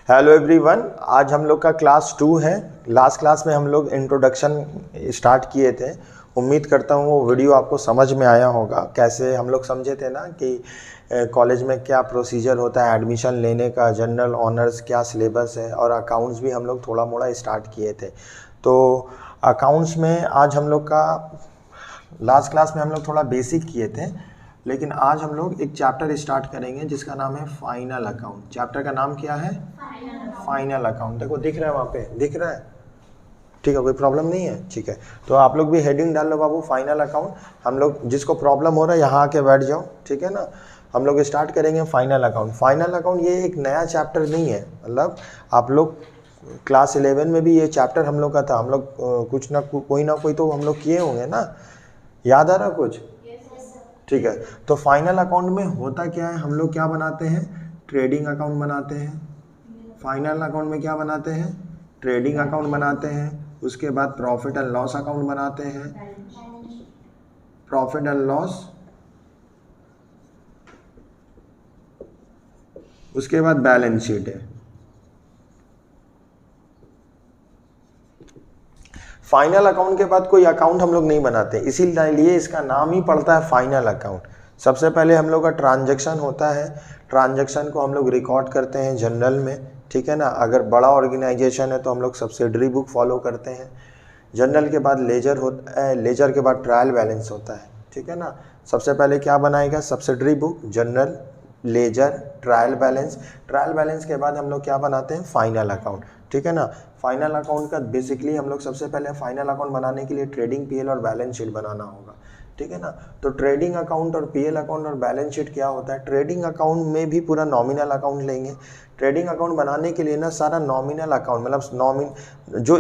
Hello everyone, आज हम लोग का क्लास 2 है। लास्ट क्लास में हम लोग इंट्रोडक्शन स्टार्ट किए थे। उम्मीद करता हूँ वो वीडियो आपको समझ में आया होगा। कैसे हम लोग समझे थे ना कि कॉलेज में क्या प्रोसीजर होता है एडमिशन लेने का, जनरल ऑनर्स क्या सिलेबस है, और अकाउंट्स भी हम लोग थोड़ा मोड़ा स्टार्ट किए थे। तो अकाउंट्स में आज हम लोग का लास्ट क्लास में हम लोग थोड़ा बेसिक किए थे, लेकिन आज हम लोग एक चैप्टर स्टार्ट करेंगे जिसका नाम है फाइनल अकाउंट। चैप्टर का नाम क्या है? Final account. देखो दिख रहा है, वहाँ पे दिख रहा है, ठीक है, कोई प्रॉब्लम नहीं है, ठीक है। तो आप लोग भी हेडिंग डाल लो बाबू, फाइनल अकाउंट। हम लोग जिसको प्रॉब्लम हो रहा है यहाँ आके बैठ जाओ, ठीक है ना। हम लोग स्टार्ट करेंगे फाइनल अकाउंट। फाइनल अकाउंट ये एक नया चैप्टर नहीं है, मतलब आप लोग क्लास 11 में भी ये चैप्टर हम लोग का था। हम लोग कुछ ना कोई ना कोई तो हम लोग किए होंगे ना, याद आ रहा कुछ? ठीक है। तो फाइनल अकाउंट में होता क्या है, हम लोग क्या बनाते हैं? ट्रेडिंग अकाउंट बनाते हैं। फाइनल अकाउंट में क्या बनाते हैं? ट्रेडिंग अकाउंट बनाते हैं। उसके बाद प्रॉफिट एंड लॉस अकाउंट बनाते हैं। प्रॉफिट एंड लॉस, उसके बाद बैलेंस शीट है। फाइनल अकाउंट के बाद कोई अकाउंट हम लोग नहीं बनाते, इसीलिए इसका नाम ही पड़ता है फाइनल अकाउंट। सबसे पहले हम लोग का ट्रांजैक्शन होता है। ट्रांजैक्शन को हम लोग रिकॉर्ड करते हैं जनरल में, ठीक है ना। अगर बड़ा ऑर्गेनाइजेशन है तो हम लोग सब्सिडरी बुक फॉलो करते हैं। जनरल के बाद लेजर होता है, लेजर के बाद ट्रायल बैलेंस होता है, ठीक है ना। सबसे पहले क्या बनाएगा? Subsidiary book, general, ledger, trial balance. Trial balance के बाद हम लोग क्या बनाते हैं? फाइनल अकाउंट, ठीक है ना। फाइनल अकाउंट का बेसिकली हम लोग सबसे पहले फाइनल अकाउंट बनाने के लिए ट्रेडिंग, पीएल और बैलेंस शीट बनाना होगा, ठीक है ना। तो ट्रेडिंग अकाउंट और पीएल अकाउंट और बैलेंस शीट क्या होता है? ट्रेडिंग अकाउंट में भी पूरा नॉमिनल अकाउंट लेंगे। ट्रेडिंग अकाउंट बनाने के लिए ना सारा नॉमिनल अकाउंट, मतलब जो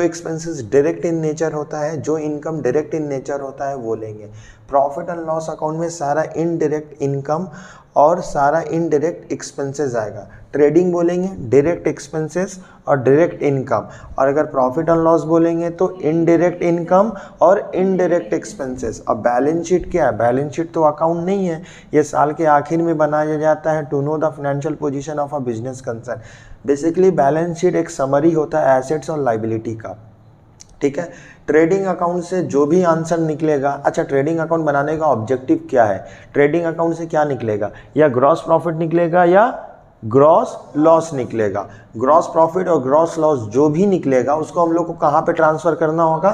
एक्सपेंसेस डायरेक्ट इन नेचर होता है, जो इनकम डायरेक्ट इन नेचर होता है वो लेंगे। प्रॉफिट एंड लॉस अकाउंट में सारा इनडायरेक्ट इनकम और सारा इनडायरेक्ट एक्सपेंसेस आएगा। ट्रेडिंग बोलेंगे डायरेक्ट एक्सपेंसेस और डायरेक्ट इनकम, और अगर प्रॉफिट एंड लॉस बोलेंगे तो इनडायरेक्ट इनकम और इनडायरेक्ट एक्सपेंसेस। अब बैलेंस शीट क्या है? बैलेंस शीट तो अकाउंट नहीं है, ये साल के आखिर में बनाया जाता है to know the financial position of a business concern. Basically balance sheet एक समरी होता है एसेट्स और लायबिलिटी का, ठीक है। ट्रेडिंग अकाउंट से जो भी आंसर निकलेगा, अच्छा ट्रेडिंग अकाउंट बनाने का ऑब्जेक्टिव क्या है? ट्रेडिंग अकाउंट से क्या निकलेगा? या ग्रॉस प्रॉफिट निकलेगा या ग्रॉस लॉस निकलेगा। ग्रॉस प्रॉफिट और ग्रॉस लॉस जो भी निकलेगा उसको हम लोग को कहाँ पे ट्रांसफर करना होगा?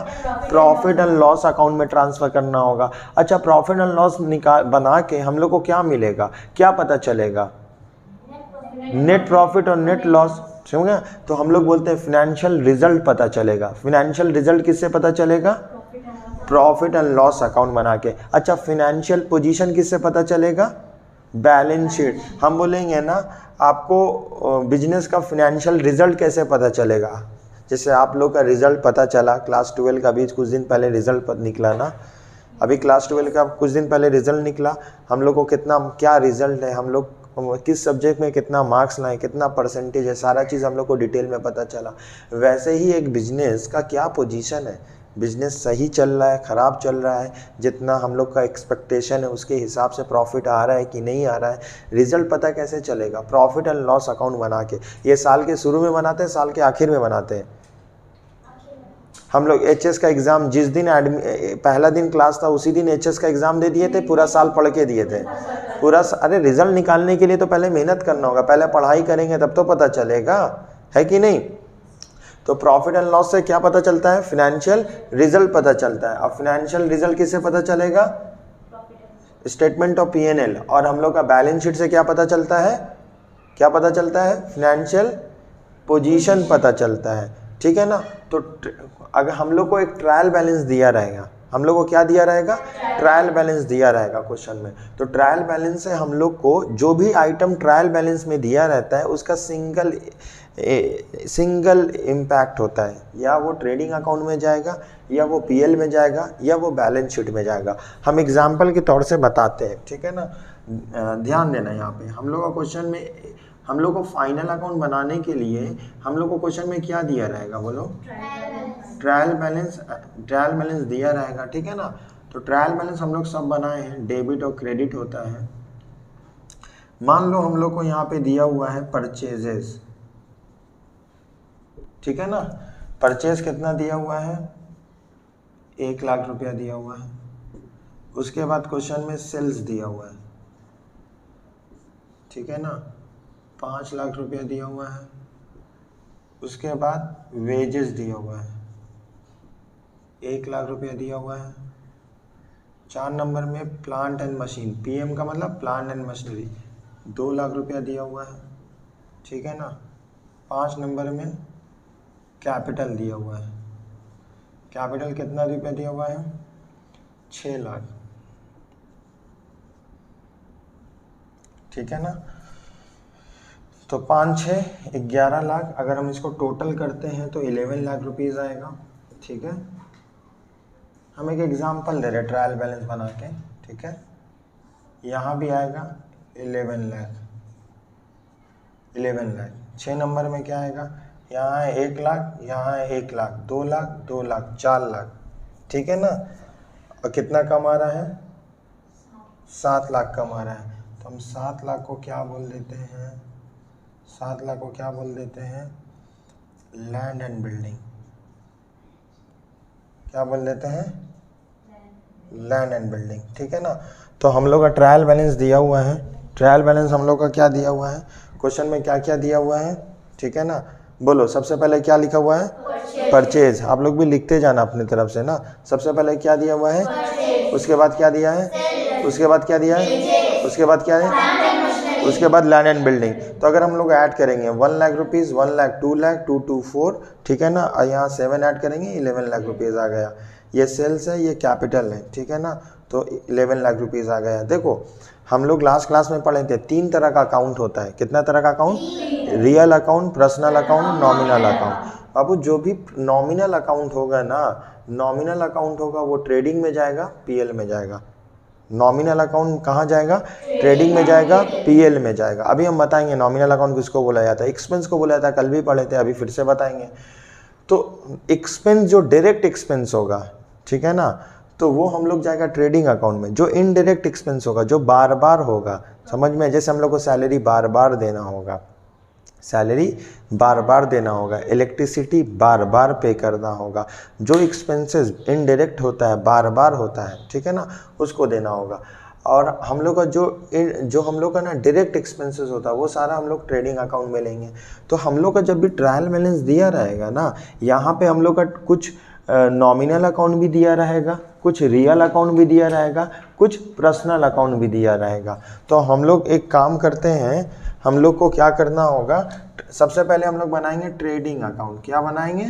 प्रॉफिट एंड लॉस अकाउंट में ट्रांसफर करना होगा। अच्छा प्रॉफिट एंड लॉस बना के हम लोग को क्या मिलेगा, क्या पता चलेगा? नेट प्रॉफिट और नेट लॉस, समझे? तो हम लोग बोलते हैं फाइनेंशियल रिजल्ट पता चलेगा। फाइनेंशियल रिजल्ट किससे पता चलेगा? प्रॉफिट एंड लॉस अकाउंट बना के। अच्छा फाइनेंशियल पोजीशन किससे पता चलेगा? Balance sheet. हम बोलेंगे ना आपको बिजनेस का फाइनेंशियल रिजल्ट कैसे पता चलेगा? जैसे आप लोग का रिजल्ट पता चला, क्लास 12 का भी कुछ दिन पहले रिजल्ट निकला ना, अभी क्लास 12 का कुछ दिन पहले रिजल्ट निकला। हम लोग को कितना क्या रिजल्ट है, हम लोग किस सब्जेक्ट में कितना मार्क्स लाए, कितना परसेंटेज है, सारा चीज़ हम लोग को डिटेल में पता चला। वैसे ही एक बिजनेस का क्या पोजीशन है, बिजनेस सही चल रहा है, ख़राब चल रहा है, जितना हम लोग का एक्सपेक्टेशन है उसके हिसाब से प्रॉफिट आ रहा है कि नहीं आ रहा है, रिजल्ट पता कैसे चलेगा? प्रॉफिट एंड लॉस अकाउंट बना के। ये साल के शुरू में बनाते हैं, साल के आखिर में बनाते हैं। हम लोग एचएस का एग्ज़ाम जिस दिन पहला दिन क्लास था उसी दिन एचएस का एग्ज़ाम दे दिए थे, पूरा साल पढ़ के दिए थे पूरा। अरे रिजल्ट निकालने के लिए तो पहले मेहनत करना होगा, पहले पढ़ाई करेंगे तब तो पता चलेगा, है कि नहीं? तो प्रॉफिट एंड लॉस से क्या पता चलता है? फाइनेंशियल रिजल्ट पता चलता है। अब फाइनेंशियल रिजल्ट किससे पता चलेगा? Statement of PNL. और हम लोग का बैलेंस शीट से क्या पता चलता है? क्या पता चलता है? फाइनेंशियल पोजीशन पता चलता है, ठीक है ना। तो अगर हम लोग को एक ट्रायल बैलेंस दिया रहेगा, हम लोग को क्या दिया रहेगा? ट्रायल बैलेंस दिया रहेगा क्वेश्चन में। तो ट्रायल बैलेंस से हम लोग को जो भी आइटम ट्रायल बैलेंस में दिया रहता है उसका सिंगल इम्पैक्ट होता है, या वो ट्रेडिंग अकाउंट में जाएगा, या वो पीएल में जाएगा, या वो बैलेंस शीट में जाएगा। हम एग्जाम्पल के तौर से बताते हैं, ठीक है ना। ध्यान देना यहाँ पे हम लोग का क्वेश्चन में, हम लोग को फाइनल अकाउंट बनाने के लिए हम लोग को क्वेश्चन में क्या दिया रहेगा बोलो? ट्रायल बैलेंस दिया रहेगा, ठीक है ना। तो ट्रायल बैलेंस हम लोग सब बनाए हैं, डेबिट और क्रेडिट होता है। मान लो हम लोग को यहाँ पे दिया हुआ है परचेजेस, ठीक है ना, परचेज कितना दिया हुआ है, 1 लाख रुपया दिया हुआ है। उसके बाद क्वेश्चन में सेल्स दिया हुआ है, ठीक है ना, 5 लाख रुपया दिया हुआ है। उसके बाद वेजेस दिया हुआ है, 1 लाख रुपया दिया हुआ है। 4 नंबर में प्लांट एंड मशीन, पीएम का मतलब प्लांट एंड मशीनरी, 2 लाख रुपया दिया हुआ है, ठीक है ना। 5 नंबर में कैपिटल दिया हुआ है, कैपिटल कितना रुपया दिया हुआ है, 6 लाख, ठीक है ना। तो 5 6 11 लाख, अगर हम इसको टोटल करते हैं तो 11 लाख रुपीज़ आएगा, ठीक है। हम एक एग्जांपल दे रहे हैं ट्रायल बैलेंस बना के, ठीक है। यहाँ भी आएगा 11 लाख, 11 लाख। 6 नंबर में क्या आएगा, यहाँ है 1 लाख, यहाँ है 1 लाख, 2 लाख, 2 लाख, 4 लाख, ठीक है ना। और कितना कमा रहा है, 7 लाख कमा रहा है। तो हम 7 लाख को क्या बोल देते हैं, 7 लाख को क्या बोल देते हैं, लैंड एंड बिल्डिंग। क्या बोल देते हैं, लैंड एंड बिल्डिंग, ठीक है ना। तो हम लोग का ट्रायल बैलेंस दिया हुआ है, ट्रायल बैलेंस हम लोग का क्या दिया हुआ है, क्वेश्चन में क्या क्या दिया हुआ है, ठीक है ना। बोलो सबसे पहले क्या लिखा हुआ है, परचेज। आप लोग भी लिखते जाना अपनी तरफ से ना। सबसे पहले क्या दिया हुआ है, उसके बाद क्या दिया है, उसके बाद क्या दिया है, उसके बाद क्या है, उसके बाद लैंड एंड बिल्डिंग। तो अगर हम लोग ऐड करेंगे 1 लाख रुपीज़, 1 लाख, 2 लाख, 2 2 4, ठीक है ना। और यहाँ 7 ऐड करेंगे, 11 लाख रुपीज़ आ गया। ये सेल्स है, ये कैपिटल है, ठीक है ना। तो 11 लाख रुपीज़ आ गया। देखो हम लोग लास्ट क्लास में पढ़े थे 3 तरह का अकाउंट होता है। कितना तरह का account, real account, personal account, nominal account. बाबू जो भी नॉमिनल अकाउंट होगा ना, नॉमिनल अकाउंट होगा वो ट्रेडिंग में जाएगा, पीएल में जाएगा। नॉमिनल अकाउंट कहाँ जाएगा, ट्रेडिंग में जाएगा, पीएल में जाएगा। अभी हम बताएंगे नॉमिनल अकाउंट किसको बोला जाता है, एक्सपेंस को बोला जाता है, कल भी पढ़े थे, अभी फिर से बताएंगे। तो एक्सपेंस जो डायरेक्ट एक्सपेंस होगा, ठीक है ना, तो वो हम लोग जाएगा ट्रेडिंग अकाउंट में। जो इनडायरेक्ट एक्सपेंस होगा, जो बार बार होगा, समझ में, जैसे हम लोग को सैलरी बार बार देना होगा, सैलरी बार बार देना होगा, इलेक्ट्रिसिटी बार बार पे करना होगा, जो एक्सपेंसेस इनडायरेक्ट होता है, बार बार होता है, ठीक है ना, उसको देना होगा। और हम लोग का जो हम लोग का ना डायरेक्ट एक्सपेंसेस होता है वो सारा हम लोग ट्रेडिंग अकाउंट में लेंगे। तो हम लोग का जब भी ट्रायल बैलेंस दिया रहेगा ना, यहाँ पे हम लोग का कुछ नॉमिनल अकाउंट भी दिया रहेगा, कुछ रियल अकाउंट भी दिया रहेगा, कुछ पर्सनल अकाउंट भी दिया रहेगा। तो हम लोग एक काम करते हैं, हम लोग को क्या करना होगा, सबसे पहले हम लोग बनाएंगे ट्रेडिंग अकाउंट। क्या बनाएंगे,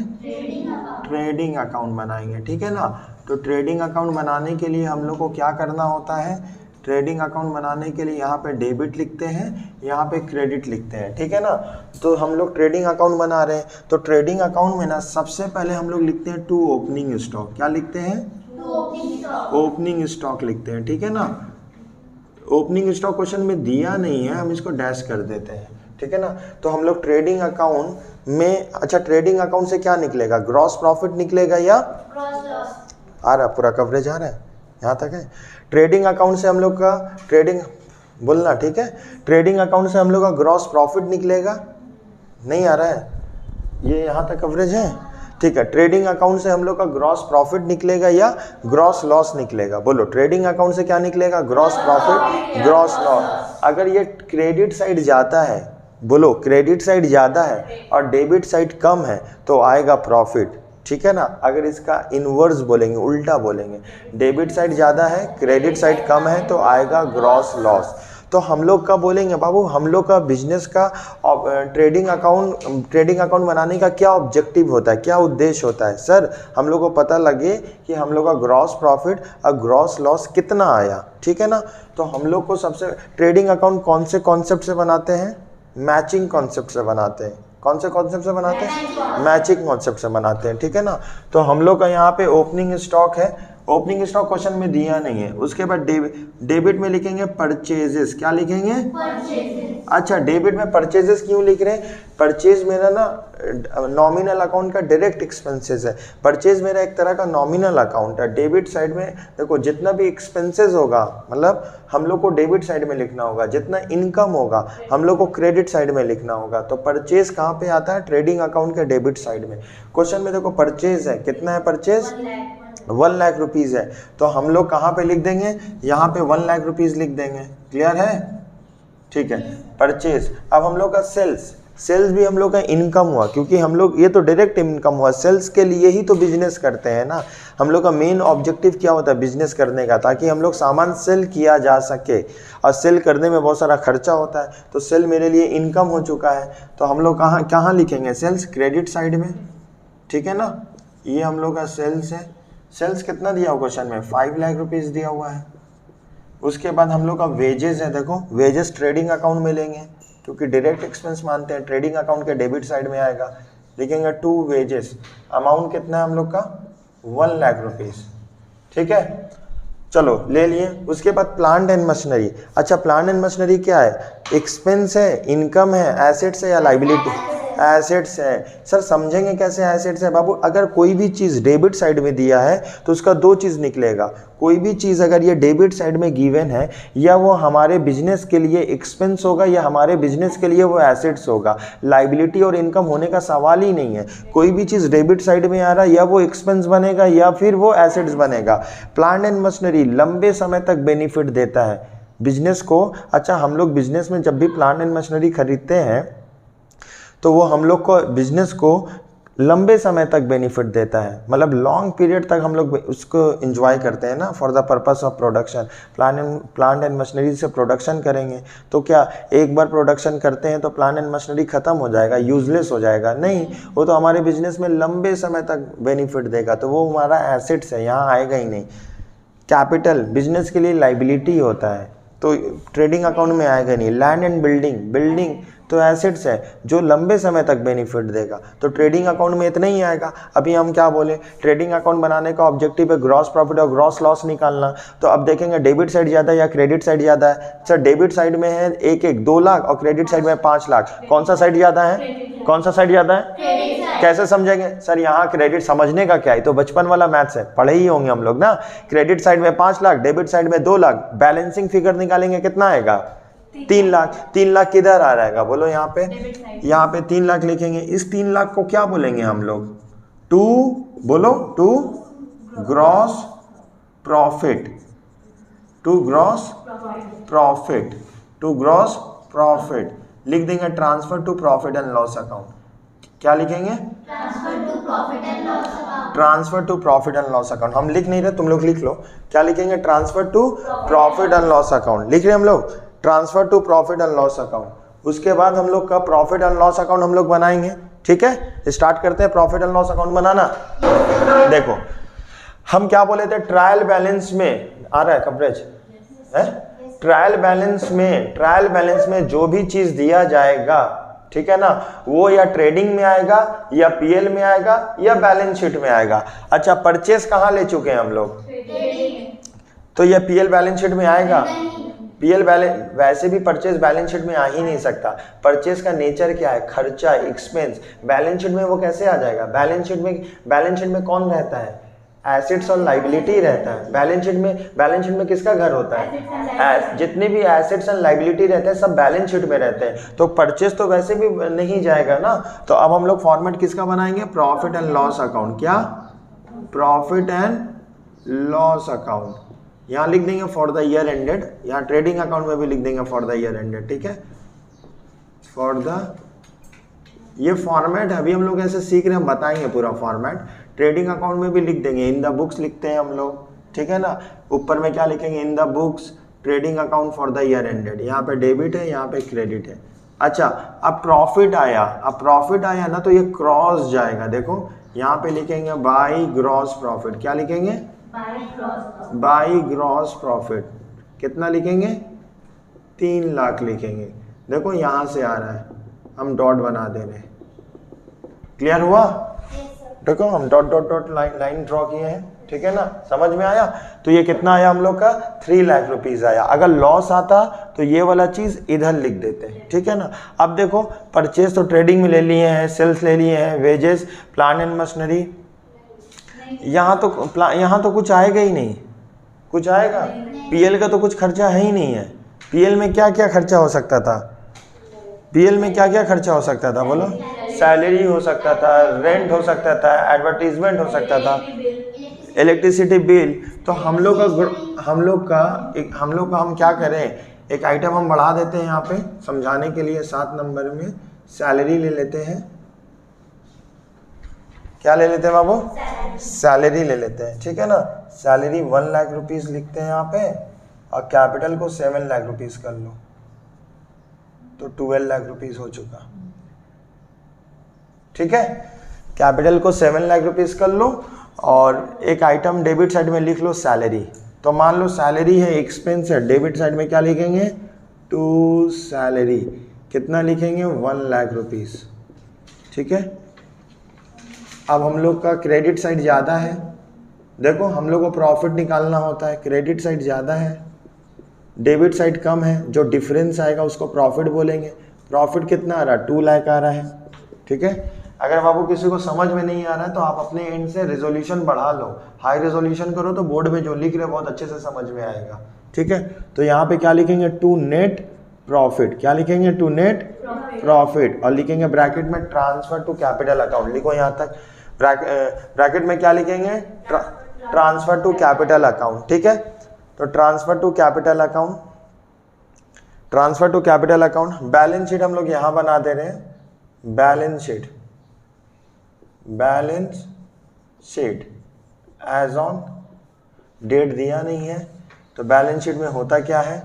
ट्रेडिंग अकाउंट बनाएंगे, ठीक है ना। तो ट्रेडिंग अकाउंट बनाने के लिए हम लोग को क्या करना होता है, ट्रेडिंग अकाउंट बनाने के लिए यहाँ पे डेबिट लिखते हैं, यहाँ पे क्रेडिट लिखते हैं, ठीक है ना। तो हम लोग ट्रेडिंग अकाउंट बना रहे हैं, तो ट्रेडिंग अकाउंट में ना सबसे पहले हम लोग लिखते हैं टू ओपनिंग स्टॉक। क्या लिखते हैं, ओपनिंग स्टॉक लिखते हैं, ठीक है ना। ओपनिंग स्टॉक क्वेश्चन में दिया नहीं है, हम इसको डैश कर देते हैं, ठीक है ना। तो हम लोग ट्रेडिंग अकाउंट में, अच्छा ट्रेडिंग अकाउंट से क्या निकलेगा, ग्रॉस प्रॉफिट निकलेगा या ग्रॉस लॉस, आ रहा पूरा कवरेज आ रहा है, यहाँ तक है। ट्रेडिंग अकाउंट से हम लोग का ट्रेडिंग बोलना, ठीक है, ट्रेडिंग अकाउंट से हम लोग का ग्रॉस प्रॉफिट निकलेगा, नहीं आ रहा है, ये यहाँ तक कवरेज है, ठीक है। ट्रेडिंग अकाउंट से हम लोग का ग्रॉस प्रॉफिट निकलेगा या ग्रॉस लॉस निकलेगा, बोलो ट्रेडिंग अकाउंट से क्या निकलेगा, ग्रॉस प्रॉफिट, ग्रॉस लॉस। अगर ये क्रेडिट साइड जाता है, बोलो क्रेडिट साइड ज़्यादा है और डेबिट साइड कम है तो आएगा प्रॉफिट, ठीक है ना। अगर इसका इनवर्स बोलेंगे, उल्टा बोलेंगे, डेबिट साइड ज़्यादा है, क्रेडिट साइड कम है तो आएगा ग्रॉस लॉस। तो हम लोग का बोलेंगे बाबू, हम लोग का बिजनेस का ट्रेडिंग अकाउंट बनाने का क्या ऑब्जेक्टिव होता है, क्या उद्देश्य होता है। सर हम लोग को पता लगे कि हम लोग का ग्रॉस प्रॉफिट और ग्रॉस लॉस कितना आया, ठीक है ना। तो हम लोग को सबसे ट्रेडिंग अकाउंट कौन से कॉन्सेप्ट से बनाते हैं, मैचिंग कॉन्सेप्ट से बनाते हैं। कौन से कॉन्सेप्ट से बनाते हैं, मैचिंग कॉन्सेप्ट से बनाते हैं, ठीक है ना। तो हम लोग का यहाँ पे ओपनिंग स्टॉक है, ओपनिंग स्टॉक क्वेश्चन में दिया नहीं है। उसके बाद डेबिट में लिखेंगे परचेजेस, क्या लिखेंगे? परचेजेस। अच्छा, डेबिट में परचेजेस क्यों लिख रहे हैं? परचेज मेरा ना नॉमिनल अकाउंट का डायरेक्ट एक्सपेंसेस है। परचेज मेरा एक तरह का नॉमिनल अकाउंट है। डेबिट साइड में देखो जितना भी एक्सपेंसेस होगा मतलब हम लोग को डेबिट साइड में लिखना होगा, जितना इनकम होगा हम लोग को क्रेडिट साइड में लिखना होगा। तो परचेज कहाँ पे आता है? ट्रेडिंग अकाउंट के डेबिट साइड में। क्वेश्चन में देखो परचेज है, कितना है परचेज? 1 लाख रुपीज़ है। तो हम लोग कहाँ पे लिख देंगे? यहाँ पे 1 लाख रुपीज़ लिख देंगे। क्लियर है? ठीक है, परचेज। अब हम लोग का सेल्स, सेल्स भी हम लोग का इनकम हुआ, क्योंकि हम लोग ये तो डायरेक्ट इनकम हुआ। सेल्स के लिए ही तो बिजनेस करते हैं ना। हम लोग का मेन ऑब्जेक्टिव क्या होता है बिजनेस करने का? ताकि हम लोग सामान सेल किया जा सके, और सेल करने में बहुत सारा खर्चा होता है। तो सेल मेरे लिए इनकम हो चुका है। तो हम लोग कहाँ लिखेंगे? सेल्स, क्रेडिट साइड में। ठीक है ना, ये हम लोग का सेल्स है। सेल्स कितना दिया हुआ क्वेश्चन में? 5 लाख रुपीज़ दिया हुआ है। उसके बाद हम लोग का वेजेस है। देखो वेजेस ट्रेडिंग अकाउंट में लेंगे, क्योंकि डायरेक्ट एक्सपेंस मानते हैं, ट्रेडिंग अकाउंट के डेबिट साइड में आएगा। लिखेंगे 2 वेजेस। अमाउंट कितना है हम लोग का? 1 लाख रुपीज़। ठीक है, चलो ले लिए। उसके बाद प्लांट एंड मशीनरी। अच्छा, प्लांट एंड मशीनरी क्या है? एक्सपेंस है, इनकम है, एसेट्स है या लाइबिलिटी? एसेट्स है। सर समझेंगे कैसे एसेट्स है बाबू? अगर कोई भी चीज़ डेबिट साइड में दिया है तो उसका 2 चीज़ निकलेगा। कोई भी चीज़ अगर ये डेबिट साइड में गिवन है, या वो हमारे बिजनेस के लिए एक्सपेंस होगा या हमारे बिजनेस के लिए वो एसेट्स होगा। लाइबिलिटी और इनकम होने का सवाल ही नहीं है। कोई भी चीज़ डेबिट साइड में आ रहा है, या वो एक्सपेंस बनेगा या फिर वो एसेट्स बनेगा। प्लांट एंड मशीनरी लंबे समय तक बेनिफिट देता है बिजनेस को। अच्छा, हम लोग बिजनेस में जब भी प्लांट एंड मशीनरी खरीदते हैं तो वो हम लोग को बिजनेस को लंबे समय तक बेनिफिट देता है, मतलब लॉन्ग पीरियड तक हम लोग उसको एंजॉय करते हैं ना, for the purpose of production. Plant and machinery से प्रोडक्शन करेंगे तो क्या एक बार प्रोडक्शन करते हैं तो प्लांट एंड मशीनरी खत्म हो जाएगा, यूजलेस हो जाएगा? नहीं, वो तो हमारे बिजनेस में लंबे समय तक बेनिफिट देगा। तो वो हमारा एसेट्स है, यहाँ आएगा ही नहीं। कैपिटल बिजनेस के लिए लाइबिलिटी होता है, तो ट्रेडिंग अकाउंट में आएगा नहीं। लैंड एंड बिल्डिंग, बिल्डिंग तो एसेट्स है जो लंबे समय तक बेनिफिट देगा, तो ट्रेडिंग अकाउंट में इतना ही आएगा। अभी हम क्या बोले, ट्रेडिंग अकाउंट बनाने का ऑब्जेक्टिव है ग्रॉस प्रॉफिट और ग्रॉस लॉस निकालना। तो अब देखेंगे डेबिट साइड ज़्यादा है या क्रेडिट साइड ज़्यादा है? सर डेबिट साइड में है 2 लाख और क्रेडिट साइड में 5 लाख। कौन सा साइड ज़्यादा है? कौन सा साइड ज़्यादा है? कैसे समझेंगे? सर यहाँ क्रेडिट समझने का क्या है, तो बचपन वाला मैथ्स है, पढ़े ही होंगे हम लोग ना। क्रेडिट साइड में 5 लाख, डेबिट साइड में 2 लाख, बैलेंसिंग फिगर निकालेंगे कितना आएगा? 3 लाख। 3 लाख किधर आ रहेगा बोलो? यहाँ पे 3 लाख लिखेंगे। इस 3 लाख को क्या बोलेंगे हम लोग? To gross profit. To gross profit लिख देंगे। Transfer to profit and loss account. क्या लिखेंगे? Transfer to profit and loss account. हम लिख नहीं रहे, तुम लोग लिख लो। क्या लिखेंगे? Transfer to profit and loss account लिख रहे हम लोग। Transfer to profit and loss account. उसके बाद हम लोग का प्रॉफिट एंड लॉस अकाउंट हम लोग बनाएंगे। ठीक है, स्टार्ट करते हैं प्रॉफिट एंड लॉस अकाउंट बनाना। देखो हम क्या बोले थे, ट्रायल बैलेंस में आ रहा है कवरेज है। ट्रायल बैलेंस में जो भी चीज दिया जाएगा, ठीक है ना, वो या ट्रेडिंग में आएगा या पीएल में आएगा या बैलेंस शीट में आएगा। अच्छा, परचेस कहाँ ले चुके हैं हम लोग? तो ये पीएल बैलेंस शीट में आएगा? पीएल बैलेंस वैसे भी परचेस बैलेंस शीट में आ ही नहीं सकता। परचेस का नेचर क्या है? खर्चा, एक्सपेंस। बैलेंस शीट में वो कैसे आ जाएगा? बैलेंस शीट में कौन रहता है? एसेट्स और लाइबिलिटी रहता है। बैलेंस शीट में किसका घर होता है? जितने भी एसेट्स एंड लाइबिलिटी रहते हैं सब बैलेंस शीट में रहते हैं। तो परचेस तो वैसे भी नहीं जाएगा ना। तो अब हम लोग फॉर्मेट किसका बनाएंगे? Profit and loss account. क्या? Profit and loss account. यहाँ लिख देंगे फॉर द ईयर एंडेड। यहाँ ट्रेडिंग अकाउंट में भी लिख देंगे फॉर द ईयर एंडेड। ठीक है, फॉर द, ये फॉर्मेट अभी हम लोग ऐसे सीख रहे हैं, हम बताएंगे पूरा फॉर्मेट। ट्रेडिंग अकाउंट में भी लिख देंगे, इन द बुक्स लिखते हैं हम लोग। ठीक है ना, ऊपर में क्या लिखेंगे? In the books trading account for the year ended. यहाँ पे डेबिट है, यहाँ पे क्रेडिट है। अच्छा, अब प्रॉफिट आया ना, तो ये क्रॉस जाएगा। देखो यहाँ पे लिखेंगे बाई ग्रॉस प्रॉफिट। क्या लिखेंगे? By gross profit. कितना लिखेंगे? 3 लाख लिखेंगे। देखो यहाँ से आ रहा है, हम डॉट बना दे रहे हैं। क्लियर हुआ? देखो हम डॉट लाइन ड्रॉ किए हैं। ठीक है ना, समझ में आया। तो ये कितना आया हम लोग का 3 लाख रुपीस आया। अगर लॉस आता तो ये वाला चीज इधर लिख देते हैं, ठीक है ना। अब देखो परचेज तो ट्रेडिंग में ले लिए हैं, सेल्स ले लिए हैं, वेजेस, प्लांट एंड मशीनरी, यहाँ तो कुछ आएगा ही नहीं, कुछ आएगा? पीएल का तो कुछ खर्चा है ही नहीं है। पीएल में क्या क्या खर्चा हो सकता था? पीएल में क्या क्या खर्चा हो सकता था बोलो? सैलरी हो सकता था, रेंट हो सकता था, एडवर्टीजमेंट हो सकता था, इलेक्ट्रिसिटी बिल। तो हम लोग का हम क्या करें, एक आइटम हम बढ़ा देते हैं यहाँ पे समझाने के लिए। 7 नंबर में सैलरी ले लेते हैं। क्या ले लेते हैं बाबू? सैलरी ले लेते हैं, ठीक है ना। सैलरी 1 लाख रुपीस लिखते हैं यहाँ पे, और कैपिटल को 7 लाख रुपीस कर लो तो 12 लाख रुपीस हो चुका, ठीक है। कैपिटल को 7 लाख रुपीस कर लो, और एक आइटम डेबिट साइड में लिख लो सैलरी। तो मान लो सैलरी है, एक्सपेंस है, डेबिट साइड में क्या लिखेंगे? टू सैलरी, कितना लिखेंगे? 1 लाख रुपीस, ठीक है। अब हम लोग का क्रेडिट साइड ज़्यादा है, देखो हम लोग को प्रॉफिट निकालना होता है, क्रेडिट साइड ज़्यादा है, डेबिट साइड कम है, जो डिफरेंस आएगा उसको प्रॉफिट बोलेंगे। प्रॉफिट कितना आ रहा है? 2 लाख आ रहा है, ठीक है। अगर बाबू किसी को समझ में नहीं आ रहा है तो आप अपने एंड से रेजोल्यूशन बढ़ा लो, हाई रेजोल्यूशन करो तो बोर्ड में जो लिख रहे बहुत अच्छे से समझ में आएगा, ठीक है। तो यहाँ पे क्या लिखेंगे? To net profit. क्या लिखेंगे? टू नेट प्रॉफिट, और लिखेंगे ब्रैकेट में ट्रांसफर टू कैपिटल अकाउंट। लिखो यहाँ तक, ब्रैकेट में क्या लिखेंगे? ट्रांसफर टू कैपिटल अकाउंट, ठीक है। तो transfer to capital account, transfer to capital account. Balance sheet हम लोग यहाँ बना दे रहे हैं, balance sheet, balance sheet as on date दिया नहीं है, तो बैलेंस शीट में होता क्या है?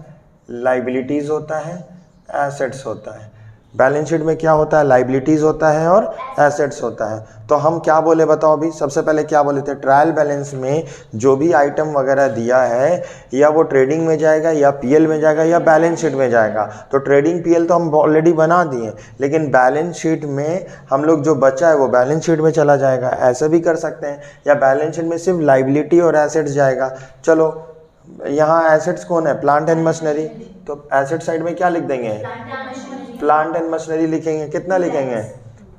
लाइबिलिटीज होता है, एसेट्स होता है। बैलेंस शीट में क्या होता है? लाइबिलिटीज होता है और एसेट्स होता है। तो हम क्या बोले बताओ अभी? सबसे पहले क्या बोले थे? ट्रायल बैलेंस में जो भी आइटम वगैरह दिया है, या वो ट्रेडिंग में जाएगा, या पीएल में जाएगा, या बैलेंस शीट में जाएगा। तो ट्रेडिंग पीएल तो हम ऑलरेडी बना दिए, लेकिन बैलेंस शीट में हम लोग जो बचा है वो बैलेंस शीट में चला जाएगा, ऐसे भी कर सकते हैं। या बैलेंस शीट में सिर्फ लाइबिलिटी और एसेट्स जाएगा। चलो यहाँ एसेट्स कौन है? प्लांट एंड मशीनरी, तो एसेट साइड में क्या लिख देंगे? प्लांट एंड मशीनरी लिखेंगे। कितना लिखेंगे?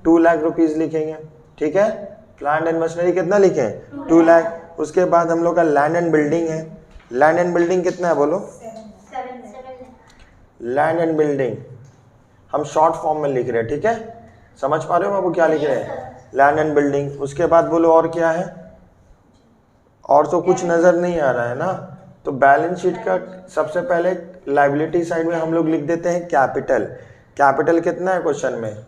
2 लाख रुपीस लिखेंगे, ठीक है। प्लांट एंड मशीनरी कितना लिखें? 2 लाख। उसके बाद हम लोग का लैंड एंड बिल्डिंग है। लैंड एंड बिल्डिंग कितना है बोलो? 7। लैंड एंड बिल्डिंग हम शॉर्ट फॉर्म में लिख रहे हैं, ठीक है। समझ पा रहे हो बाबू क्या लिख रहे हैं? Land and building. उसके बाद बोलो और क्या है? और तो कुछ नजर नहीं आ रहा है ना। तो बैलेंस शीट का सबसे पहले लायबिलिटी साइड में हम लोग लिख देते हैं कैपिटल। कैपिटल कितना है क्वेश्चन में?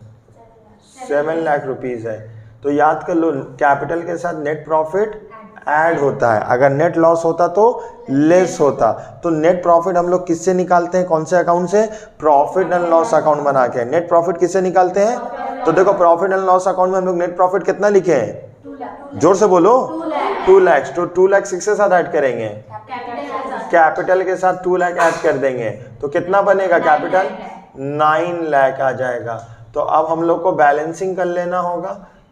7 लाख रुपीस है। तो याद कर लो, कैपिटल के साथ नेट प्रॉफिट ऐड होता है। अगर नेट लॉस होता तो लेस होता। तो नेट प्रॉफिट हम लोग किससे निकालते हैं? कौन से अकाउंट से? प्रॉफिट एंड लॉस अकाउंट बना के। नेट प्रॉफिट किससे निकालते हैं? तो देखो प्रॉफिट एंड लॉस अकाउंट में हम लोग नेट प्रॉफिट कितना लिखे हैं? जोर से बोलो। 2 लाख। तो 2 लाख किसके साथ ऐड करेंगे? कैपिटल के साथ 2 लाख ऐड कर देंगे। तो कितना बनेगा? कैपिटल 9 लाख आ जाएगा। तो अब हम लोग को बैलेंसिंग कर लेना होगा।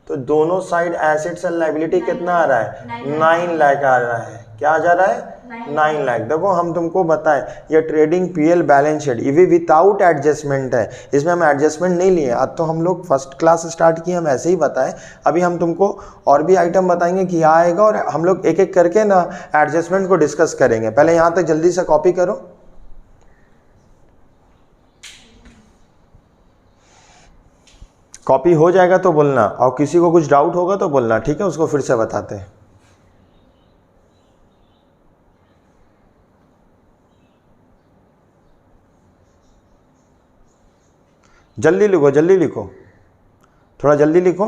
तो दोनों साइड एसेट्स एंड लायबिलिटी कितना आ रहा है? 9 लाख आ रहा है। क्या आ जा रहा है? 9 लाख। देखो हम तुमको बताएं, ये ट्रेडिंग पीएल बैलेंस शीट ये भी विदाउट एडजस्टमेंट है। इसमें हम एडजस्टमेंट नहीं लिए। आज तो हम लोग फर्स्ट क्लास स्टार्ट किए, हम ऐसे ही बताएं। अभी हम तुमको और भी आइटम बताएंगे कि क्या आएगा, और हम लोग एक एक करके ना एडजस्टमेंट को डिस्कस करेंगे। पहले यहाँ तक जल्दी से कॉपी करो। कॉपी हो जाएगा तो बोलना, और किसी को कुछ डाउट होगा तो बोलना, ठीक है। उसको फिर से बताते हैं। जल्दी लिखो, जल्दी लिखो, थोड़ा जल्दी लिखो,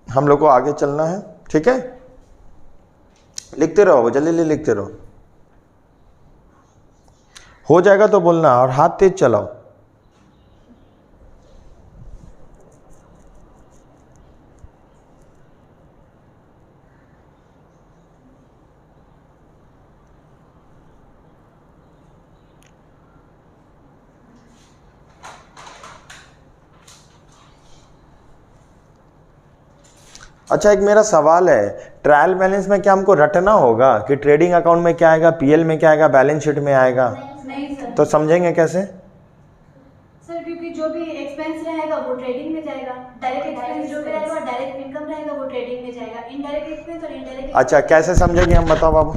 हम लोग को आगे चलना है, ठीक है। लिखते रहो, जल्दी लिखते रहो। हो जाएगा तो बोलना, और हाथ तेज चलाओ। अच्छा, एक मेरा सवाल है, ट्रायल बैलेंस में क्या हमको रटना होगा कि ट्रेडिंग अकाउंट में क्या आएगा, पीएल में क्या आएगा, बैलेंस शीट में आएगा? नहीं सर। तो समझेंगे कैसे? सर क्योंकि जो भी एक्सपेंस रहेगा वो ट्रेडिंग में जाएगा, डायरेक्ट एक्सपेंस जो भी रहेगा, डायरेक्ट इनकम रहेगा वो ट्रेडिंग में जाएगा, इनडायरेक्ट एक्सपेंस और इनडायरेक्ट। अच्छा, कैसे समझेंगे हम, बताओ बाबू।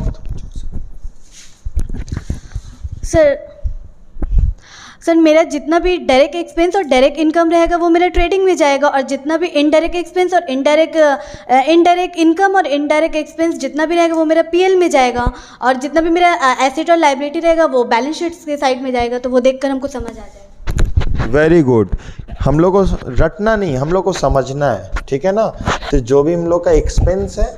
सर मेरा जितना भी डायरेक्ट एक्सपेंस और डायरेक्ट इनकम रहेगा वो मेरा ट्रेडिंग में जाएगा, और जितना भी इनडायरेक्ट एक्सपेंस और इनडायरेक्ट इनकम और इनडायरेक्ट एक्सपेंस जितना भी रहेगा वो मेरा पीएल में जाएगा, और जितना भी मेरा एसेट और लायबिलिटी रहेगा वो बैलेंस शीट्स के साइड में जाएगा। तो वो देखकर हमको समझ आ जाएगा। Very good. हम लोग को रटना नहीं, हम लोग को समझना है, ठीक है ना। तो जो भी हम लोग का एक्सपेंस है,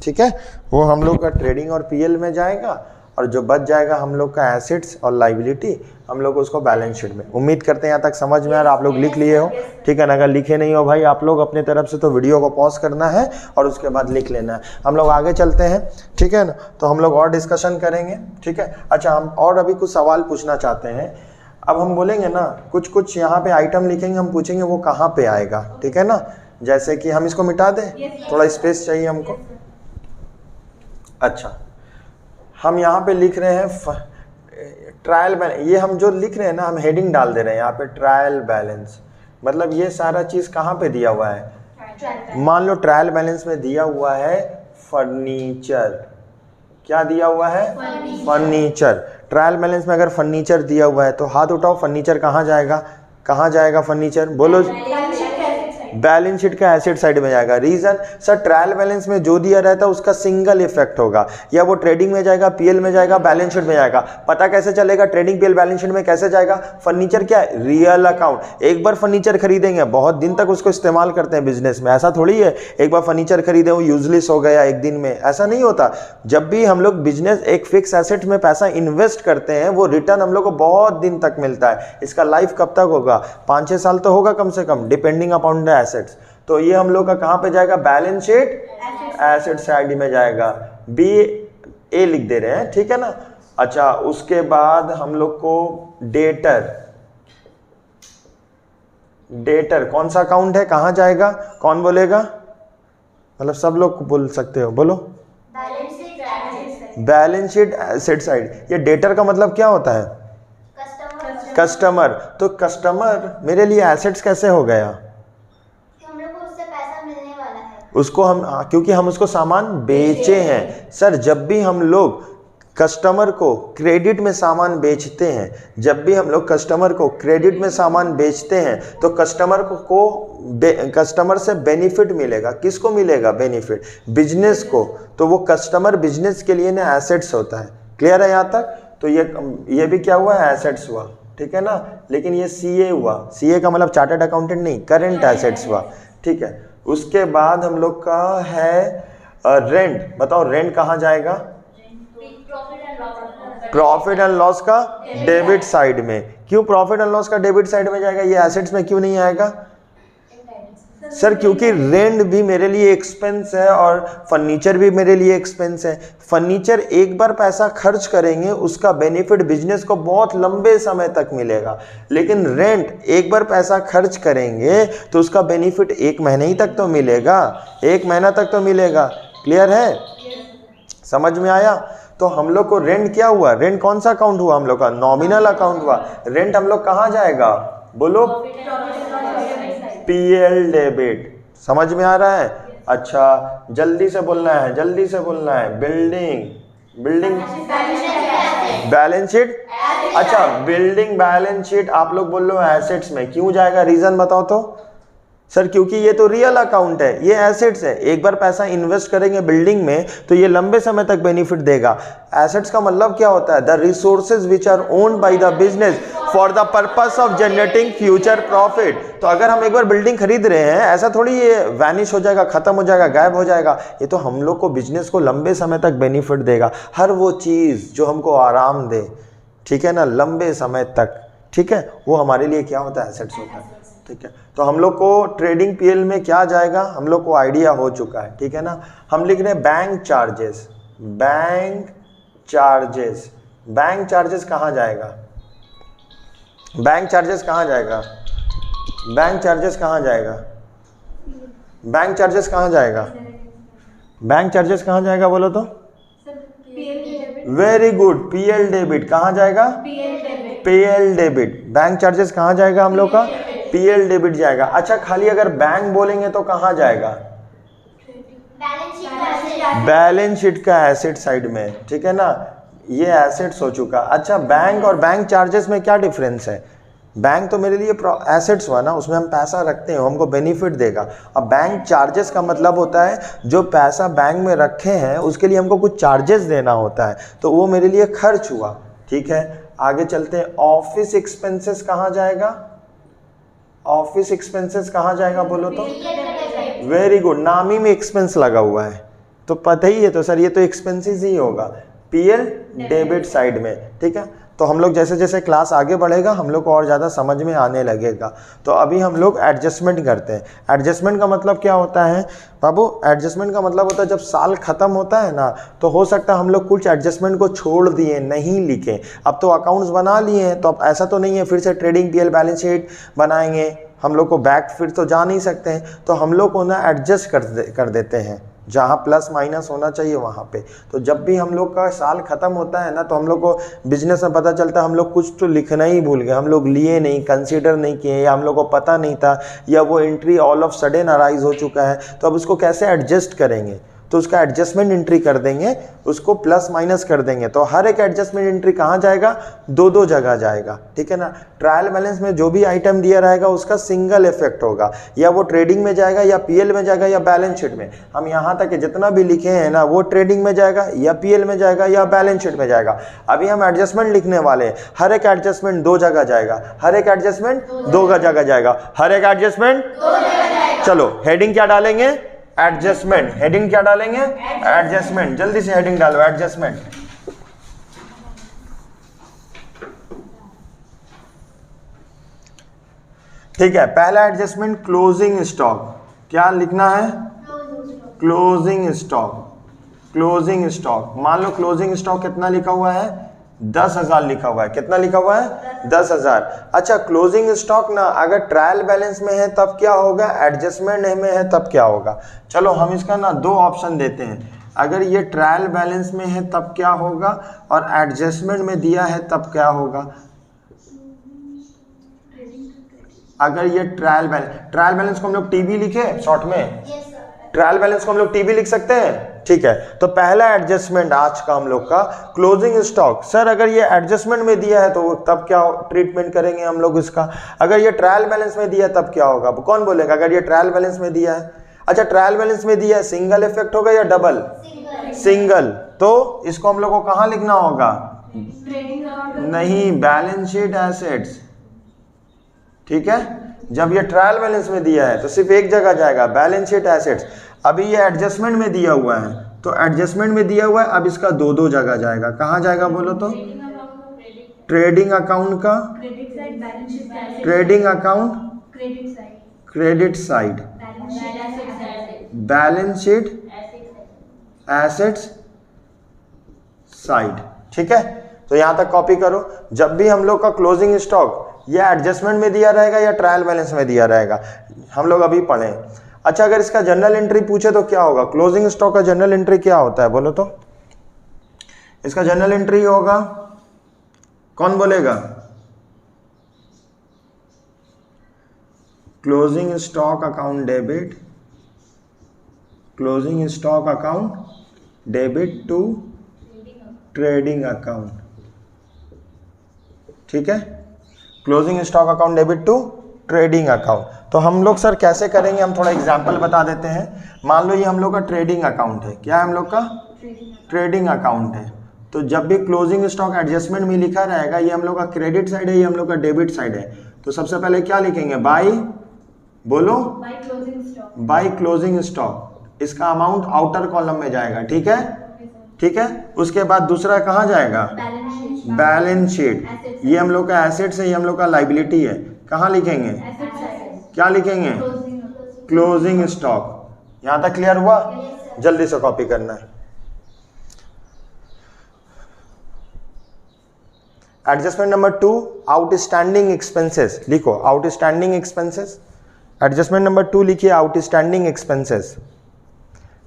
ठीक है, वो हम लोग का ट्रेडिंग और पीएल में जाएगा, और जो बच जाएगा हम लोग का एसेट्स और लाइबिलिटी हम लोग उसको बैलेंस शीट में। उम्मीद करते हैं यहाँ तक समझ में आ रहा, आप लोग लिख लिए हो, ठीक है ना। अगर लिखे नहीं हो भाई आप लोग अपने तरफ से तो वीडियो को पॉज करना है और उसके बाद लिख लेना है। हम लोग आगे चलते हैं, ठीक है ना। तो हम लोग और डिस्कशन करेंगे, ठीक है। अच्छा, हम और अभी कुछ सवाल पूछना चाहते हैं। अब हम बोलेंगे ना, कुछ यहाँ पे आइटम लिखेंगे, हम पूछेंगे वो कहाँ पे आएगा, ठीक है ना। जैसे कि हम इसको मिटा दें, थोड़ा स्पेस चाहिए हमको। अच्छा, हम यहाँ पे लिख रहे हैं ट्रायल बैलेंस। ये हम जो लिख रहे हैं ना, हम हेडिंग डाल दे रहे हैं यहाँ पे ट्रायल बैलेंस। मतलब ये सारा चीज़ कहाँ पे दिया हुआ है? मान लो ट्रायल बैलेंस में दिया हुआ है फर्नीचर। क्या दिया हुआ है? फर्नीचर। ट्रायल बैलेंस में अगर फर्नीचर दिया हुआ है तो हाथ उठाओ, फर्नीचर कहाँ जाएगा? कहाँ जाएगा फर्नीचर? बोलो। बैलेंस शीट का एसेट साइड में जाएगा। रीजन सर, ट्रायल बैलेंस में जो दिया रहता है उसका सिंगल इफेक्ट होगा, या वो ट्रेडिंग में जाएगा, पीएल में जाएगा, बैलेंस शीट में जाएगा। पता कैसे चलेगा ट्रेडिंग, पीएल, बैलेंस शीट में कैसे जाएगा? फर्नीचर क्या है? Real account. एक बार फर्नीचर खरीदेंगे, बहुत दिन तक उसको इस्तेमाल करते हैं बिजनेस में। ऐसा थोड़ी है एक बार फर्नीचर खरीदे वो यूजलेस हो गया एक दिन में, ऐसा नहीं होता। जब भी हम लोग बिजनेस एक फिक्स एसेट में पैसा इन्वेस्ट करते हैं वो रिटर्न हम लोग को बहुत दिन तक मिलता है। इसका लाइफ कब तक होगा? 5-6 साल तो होगा कम से कम, डिपेंडिंग अपॉन द एसेट्स। तो ये हम लोग का कहाँ पे जाएगा? बैलेंस शीट एसेट साइड में जाएगा। बी ए लिख दे रहे हैं, ठीक है ना। अच्छा, उसके बाद हम लोग को डेटर कौन सा अकाउंट है, कहाँ जाएगा? कौन बोलेगा? मतलब सब लोग बोल सकते हो, बोलो। Balance sheet asset side. ये डेटर का मतलब क्या होता है? कस्टमर। तो कस्टमर मेरे लिए एसेट्स कैसे हो गया? उसको हम, क्योंकि हम उसको सामान बेचे हैं। सर जब भी हम लोग कस्टमर को क्रेडिट में सामान बेचते हैं, जब भी हम लोग कस्टमर को क्रेडिट में सामान बेचते हैं तो कस्टमर से बेनिफिट मिलेगा। किसको मिलेगा बेनिफिट? बिजनेस को। तो वो कस्टमर बिजनेस के लिए ना एसेट्स होता है। क्लियर है यहाँ तक? तो ये भी क्या हुआ? एसेट्स हुआ, ठीक है ना। लेकिन ये सीए हुआ। सीए का मतलब चार्टर्ड अकाउंटेंट नहीं, करंट एसेट्स हुआ, ठीक है। उसके बाद हम लोग का है रेंट। बताओ रेंट कहाँ जाएगा? प्रॉफिट एंड लॉस का डेबिट साइड में। क्यों प्रॉफिट एंड लॉस का डेबिट साइड में जाएगा? ये एसेट्स में क्यों नहीं आएगा? सर क्योंकि रेंट भी मेरे लिए एक्सपेंस है और फर्नीचर भी मेरे लिए एक्सपेंस है। फर्नीचर एक बार पैसा खर्च करेंगे उसका बेनिफिट बिजनेस को बहुत लंबे समय तक मिलेगा, लेकिन रेंट एक बार पैसा खर्च करेंगे तो उसका बेनिफिट 1 महीने ही तक तो मिलेगा, 1 महीना तक तो मिलेगा। क्लियर है? समझ में आया? तो हम लोग को रेंट क्या हुआ? रेंट कौन सा अकाउंट हुआ हम लोग का? नॉमिनल अकाउंट हुआ। रेंट हम लोग कहाँ जाएगा? बोलो। PL debit. समझ में आ रहा है? अच्छा जल्दी से बोलना है, जल्दी से बोलना है। Building balance sheet. अच्छा बिल्डिंग बैलेंस शीट आप लोग बोल लो एसेट्स में। क्यों जाएगा? रीजन बताओ तो। सर क्योंकि ये तो रियल अकाउंट है, ये एसेट्स है। एक बार पैसा इन्वेस्ट करेंगे बिल्डिंग में तो ये लंबे समय तक बेनिफिट देगा। एसेट्स का मतलब क्या होता है? The resources which are owned by the business for the purpose of generating future profit. तो अगर हम एक बार बिल्डिंग खरीद रहे हैं, ऐसा थोड़ी ये वैनिश हो जाएगा, खत्म हो जाएगा, गायब हो जाएगा। ये तो हम लोग को बिजनेस को लंबे समय तक बेनिफिट देगा। हर वो चीज़ जो हमको आराम दे, ठीक है ना, लंबे समय तक, ठीक है, वो हमारे लिए क्या होता है? एसेट्स होता है, ठीक है। तो हम लोग को ट्रेडिंग पीएल में क्या जाएगा हम लोग को आइडिया हो चुका है, ठीक है ना। हम लिख रहे हैं bank charges. Bank charges, bank charges कहाँ जाएगा? बैंक चार्जेस कहाँ जाएगा? बैंक चार्जेस कहाँ जाएगा? बैंक चार्जेस कहाँ जाएगा? बैंक चार्जेस कहाँ जाएगा बोलो तो? वेरी गुड, पीएल डेबिट कहाँ जाएगा? PL debit. बैंक चार्जेस कहाँ जाएगा हम लोग का? पीएल डेबिट जाएगा। अच्छा खाली अगर बैंक बोलेंगे तो कहाँ जाएगा? बैलेंस शीट का एसेट साइड में, ठीक है ना, ये एसेट्स हो चुका। अच्छा बैंक और बैंक चार्जेस में क्या डिफरेंस है? बैंक तो मेरे लिए एसेट्स हुआ ना, उसमें हम पैसा रखते हैं, हमको बेनिफिट देगा। अब बैंक चार्जेस का मतलब होता है जो पैसा बैंक में रखे हैं उसके लिए हमको कुछ चार्जेस देना होता है, तो वो मेरे लिए खर्च हुआ। ठीक है, आगे चलते हैं। ऑफिस एक्सपेंसेस कहाँ जाएगा? ऑफिस एक्सपेंसेस कहाँ जाएगा बोलो तो? वेरी गुड, नामी में एक्सपेंस लगा हुआ है तो पता ही है, तो सर ये तो एक्सपेंसेस ही होगा, पीएल डेबिट साइड में। ठीक है, तो हम लोग जैसे जैसे क्लास आगे बढ़ेगा हम लोग को और ज़्यादा समझ में आने लगेगा। तो अभी हम लोग एडजस्टमेंट करते हैं। एडजस्टमेंट का मतलब क्या होता है बाबू? एडजस्टमेंट का मतलब होता है जब साल ख़त्म होता है ना, तो हो सकता है हम लोग कुछ एडजस्टमेंट को छोड़ दिए, नहीं लिखे। अब तो अकाउंट्स बना लिए हैं, तो अब ऐसा तो नहीं है फिर से ट्रेडिंग पीएल बैलेंस शीट बनाएंगे, हम लोग को बैक फिर तो जा नहीं सकते हैं, तो हम लोग को ना एडजस्ट कर देते हैं, जहाँ प्लस माइनस होना चाहिए वहाँ पे। तो जब भी हम लोग का साल ख़त्म होता है ना, तो हम लोग को बिजनेस में पता चलता है हम लोग कुछ तो लिखना ही भूल गए, हम लोग लिए नहीं, कंसीडर नहीं किए, या हम लोग को पता नहीं था, या वो entry all of sudden arise हो चुका है, तो अब उसको कैसे एडजस्ट करेंगे? तो उसका एडजस्टमेंट एंट्री कर देंगे, उसको प्लस माइनस कर देंगे। तो हर एक एडजस्टमेंट एंट्री कहाँ जाएगा? दो जगह जाएगा। ठीक है ना, ट्रायल बैलेंस में जो भी आइटम दिया रहेगा उसका सिंगल इफेक्ट होगा, या वो ट्रेडिंग में जाएगा, या पीएल में जाएगा, या बैलेंस शीट में। हम यहाँ तक जितना भी लिखे हैं ना, वो ट्रेडिंग में जाएगा, या पीएल में जाएगा, या बैलेंस शीट में जाएगा। अभी हम एडजस्टमेंट लिखने वाले हैं, हर एक एडजस्टमेंट दो जगह जाएगा, हर एक एडजस्टमेंट दो जगह जाएगा, हर एक एडजस्टमेंट। चलो हेडिंग क्या डालेंगे? एडजस्टमेंट। हेडिंग क्या डालेंगे? एडजस्टमेंट। जल्दी से हेडिंग डालो, एडजस्टमेंट। ठीक है, पहला एडजस्टमेंट क्लोजिंग स्टॉक। क्या लिखना है? Closing stock. क्लोजिंग स्टॉक, मान लो क्लोजिंग स्टॉक कितना लिखा हुआ है? 10,000 लिखा हुआ है। कितना लिखा हुआ है? 10,000। अच्छा क्लोजिंग स्टॉक ना अगर ट्रायल बैलेंस में है तब क्या होगा, एडजस्टमेंट में है तब क्या होगा? चलो हम इसका ना दो ऑप्शन देते हैं। अगर ये ट्रायल बैलेंस में है तब क्या होगा, और एडजस्टमेंट में दिया है तब क्या होगा? अगर ये ट्रायल बैलेंस को हम लोग टीबी लिखे शॉर्ट में, ट्रायल बैलेंस को हम लोग टीबी लिख सकते हैं। ठीक है, तो पहला एडजस्टमेंट आज का हम लोग का क्लोजिंग स्टॉक। सर अगर ये एडजस्टमेंट में दिया है तो तब क्या ट्रीटमेंट करेंगे हम लोग इसका? अगर ये ट्रायल बैलेंस में दिया है तब क्या होगा? कौन बोलेगा? अगर ये ट्रायल बैलेंस में दिया है, अच्छा ट्रायल बैलेंस में दिया है, सिंगल इफेक्ट होगा या डबल? सिंगल। तो इसको हम लोग को कहाँ लिखना होगा? नहीं, बैलेंस शीट एसेट्स। ठीक है, जब ये ट्रायल बैलेंस में दिया है तो सिर्फ एक जगह जाएगा, बैलेंस शीट एसेट्स। अभी ये एडजस्टमेंट में दिया हुआ है, तो एडजस्टमेंट में दिया हुआ है, अब इसका दो जगह जाएगा। कहाँ जाएगा बोलो तो? ट्रेडिंग अकाउंट का trading account credit side, balance sheet assets side. ठीक है, तो यहां तक कॉपी करो। जब भी हम लोग का क्लोजिंग स्टॉक या एडजस्टमेंट में दिया रहेगा या ट्रायल बैलेंस में दिया रहेगा, हम लोग अभी पढ़ें। अच्छा अगर इसका जनरल एंट्री पूछे तो क्या होगा? क्लोजिंग स्टॉक का जनरल एंट्री क्या होता है बोलो तो? इसका जनरल एंट्री होगा, कौन बोलेगा? Closing stock account debit, closing stock account debit to trading account. ठीक है, closing stock account debit to trading account. तो हम लोग सर कैसे करेंगे, हम थोड़ा एग्जांपल बता देते हैं। मान लो ये हम लोग का ट्रेडिंग अकाउंट है। क्या है हम लोग का? ट्रेडिंग अकाउंट है। तो जब भी क्लोजिंग स्टॉक एडजस्टमेंट में लिखा रहेगा, ये हम लोग का क्रेडिट साइड है, ये हम लोग का डेबिट साइड है। तो सबसे पहले क्या लिखेंगे? बाय, बोलो, बाय क्लोजिंग स्टॉक। इसका अमाउंट आउटर कॉलम में जाएगा। ठीक है, ठीक है। उसके बाद दूसरा कहाँ जाएगा? Balance sheet. ये हम लोग का एसेट्स है, ये हम लोग का लाइबिलिटी है। कहाँ लिखेंगे? क्या लिखेंगे? Closing stock. यहां तक क्लियर हुआ? जल्दी से कॉपी करना है। Adjustment number 2, outstanding expenses. लिखो आउटस्टैंडिंग एक्सपेंसेस। एडजस्टमेंट नंबर 2 लिखिए, आउटस्टैंडिंग एक्सपेंसेस।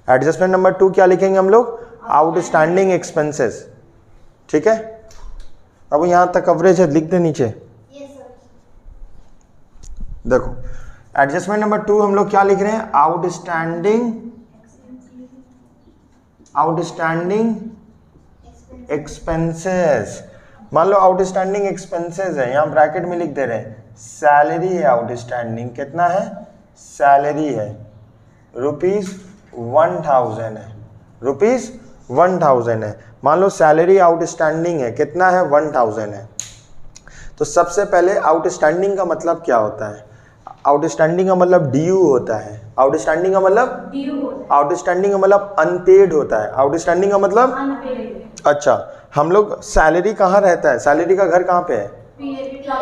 एडजस्टमेंट नंबर 2 क्या लिखेंगे हम लोग? Outstanding expenses. ठीक है, अब यहाँ तक कवरेज है, लिख दे नीचे। देखो एडजस्टमेंट नंबर 2 हम लोग क्या लिख रहे हैं? Outstanding expenses. मान लो आउटस्टैंडिंग एक्सपेंसेस है, यहाँ ब्रैकेट में लिख दे रहे हैं सैलरी है आउटस्टैंडिंग। कितना है? सैलरी है ₹1000 है, ₹1000 है। मान लो सैलरी आउटस्टैंडिंग है, कितना है? 1000 है। तो सबसे पहले आउटस्टैंडिंग का मतलब क्या होता है? आउटस्टैंडिंग का मतलब ड्यू होता है। आउटस्टैंडिंग का मतलब आउटस्टैंडिंग का मतलब अनपेड होता है। आउटस्टैंडिंग का मतलब अच्छा, हम लोग सैलरी कहाँ रहता है? सैलरी का घर कहाँ पे है?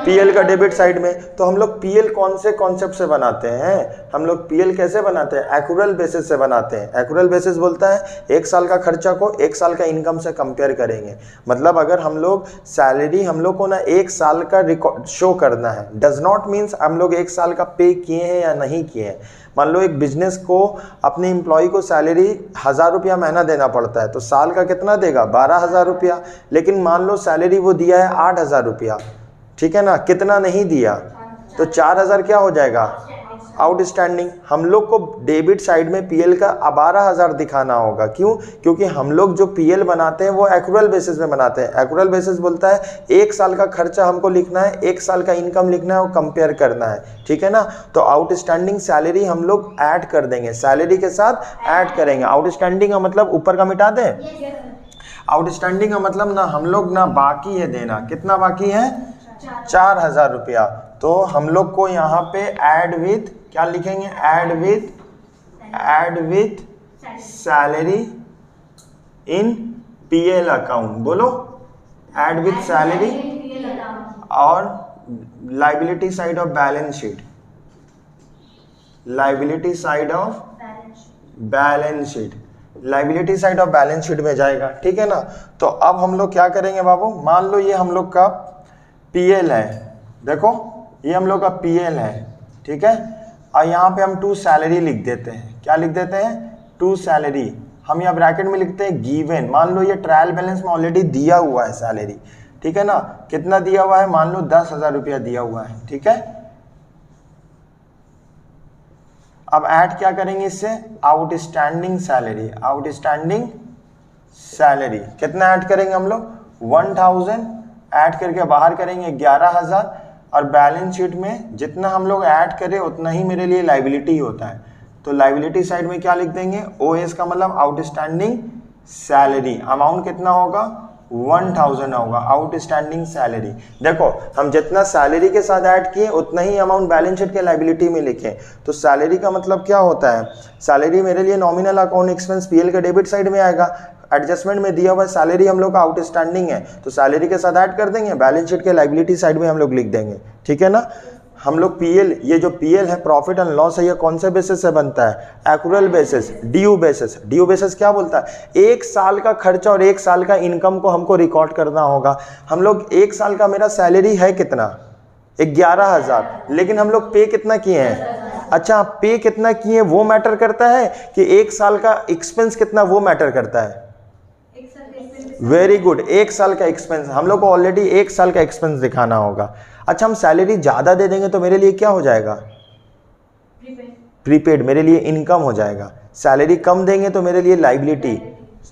पीएल का डेबिट साइड में। तो हम लोग पीएल कौन से कॉन्सेप्ट से बनाते हैं? हम लोग पीएल कैसे बनाते हैं? एक्यूरल बेसिस से बनाते हैं। एक्यूरल बेसिस बोलता है एक साल का खर्चा को एक साल का इनकम से कंपेयर करेंगे। मतलब अगर हम लोग सैलरी, हम लोग को ना एक साल का रिकॉर्ड शो करना है, डज नॉट मीन्स हम लोग एक साल का पे किए हैं या नहीं किए हैं। मान लो एक बिजनेस को अपने एम्प्लॉय को सैलरी 1000 रुपया महीना देना पड़ता है, तो साल का कितना देगा? 12,000 रुपया। लेकिन मान लो सैलरी वो दिया है 8,000 रुपया, ठीक है ना, कितना नहीं दिया, तो 4,000 क्या हो जाएगा? आउटस्टैंडिंग। हम लोग को डेबिट साइड में पीएल का 12,000 दिखाना होगा। क्यों? क्योंकि हम लोग जो पीएल बनाते हैं वो एक्यूरल बेसिस में बनाते हैं। एक्यूरल बेसिस बोलता है एक साल का खर्चा हमको लिखना है, एक साल का इनकम लिखना है और कंपेयर करना है, ठीक है ना। तो आउटस्टैंडिंग सैलरी हम लोग ऐड कर देंगे, सैलरी के साथ ऐड करेंगे। आउटस्टैंडिंग का मतलब ऊपर का मिटा दें। आउटस्टैंडिंग का मतलब ना हम लोग ना बाकी है देना, कितना बाकी है? 4,000 रुपया। तो हम लोग को यहाँ पे ऐड विथ क्या लिखेंगे? Add with salary in PL account. बोलो, ऐड विथ सैलरी और liability side of balance sheet, liability side of balance sheet, liability side of balance sheet में जाएगा, ठीक है ना। तो अब हम लोग क्या करेंगे बाबू? मान लो ये हम लोग का पीएल है, देखो ये हम लोग का पीएल है, ठीक है। और यहाँ पे हम 2 सैलरी लिख देते हैं। क्या लिख देते हैं? 2 सैलरी। हम यहाँ ब्रैकेट में लिखते हैं गिवन। मान लो ये ट्रायल बैलेंस में ऑलरेडी दिया हुआ है सैलरी, ठीक है ना। कितना दिया हुआ है? मान लो 10,000 रुपया दिया हुआ है, ठीक है। अब ऐड क्या करेंगे इससे? Outstanding salary. आउटस्टैंडिंग सैलरी कितना ऐड करेंगे हम लोग? 1000 ऐड करके बाहर करेंगे 11,000। और बैलेंस शीट में जितना हम लोग ऐड करें उतना ही मेरे लिए लाइबिलिटी होता है। तो लाइबिलिटी साइड में क्या लिख देंगे? ओएस का मतलब आउटस्टैंडिंग सैलरी। अमाउंट कितना होगा? 1000 होगा आउटस्टैंडिंग सैलरी। देखो हम जितना सैलरी के साथ ऐड किए उतना ही अमाउंट बैलेंस शीट के लाइबिलिटी में लिखे। तो सैलरी का मतलब क्या होता है? सैलरी मेरे लिए नॉमिनल अकाउंट एक्सपेंस पीएल के डेबिट साइड में आएगा। एडजस्टमेंट में दिया हुआ सैलरी हम लोग का आउटस्टैंडिंग है, तो सैलरी के साथ ऐड कर देंगे, बैलेंस शीट के लाइबिलिटी साइड में हम लोग लिख देंगे, ठीक है ना। हम लोग पीएल, ये जो पीएल है प्रॉफिट एंड लॉस है, ये कौन से बेसिस से बनता है? Accrual basis, due basis. Due basis क्या बोलता है? एक साल का खर्चा और एक साल का इनकम को हमको रिकॉर्ड करना होगा। हम लोग एक साल का मेरा सैलरी है कितना? 11,000, लेकिन हम लोग पे कितना किए हैं? अच्छा, पे कितना किए वो मैटर करता है कि एक साल का एक्सपेंस कितना वो मैटर करता है? वेरी गुड, एक साल का एक्सपेंस। हम लोग को ऑलरेडी एक साल का एक्सपेंस दिखाना होगा। अच्छा, हम सैलरी ज्यादा दे देंगे तो मेरे लिए क्या हो जाएगा? प्रीपेड, मेरे लिए इनकम हो जाएगा। सैलरी कम देंगे तो मेरे लिए लाइबिलिटी।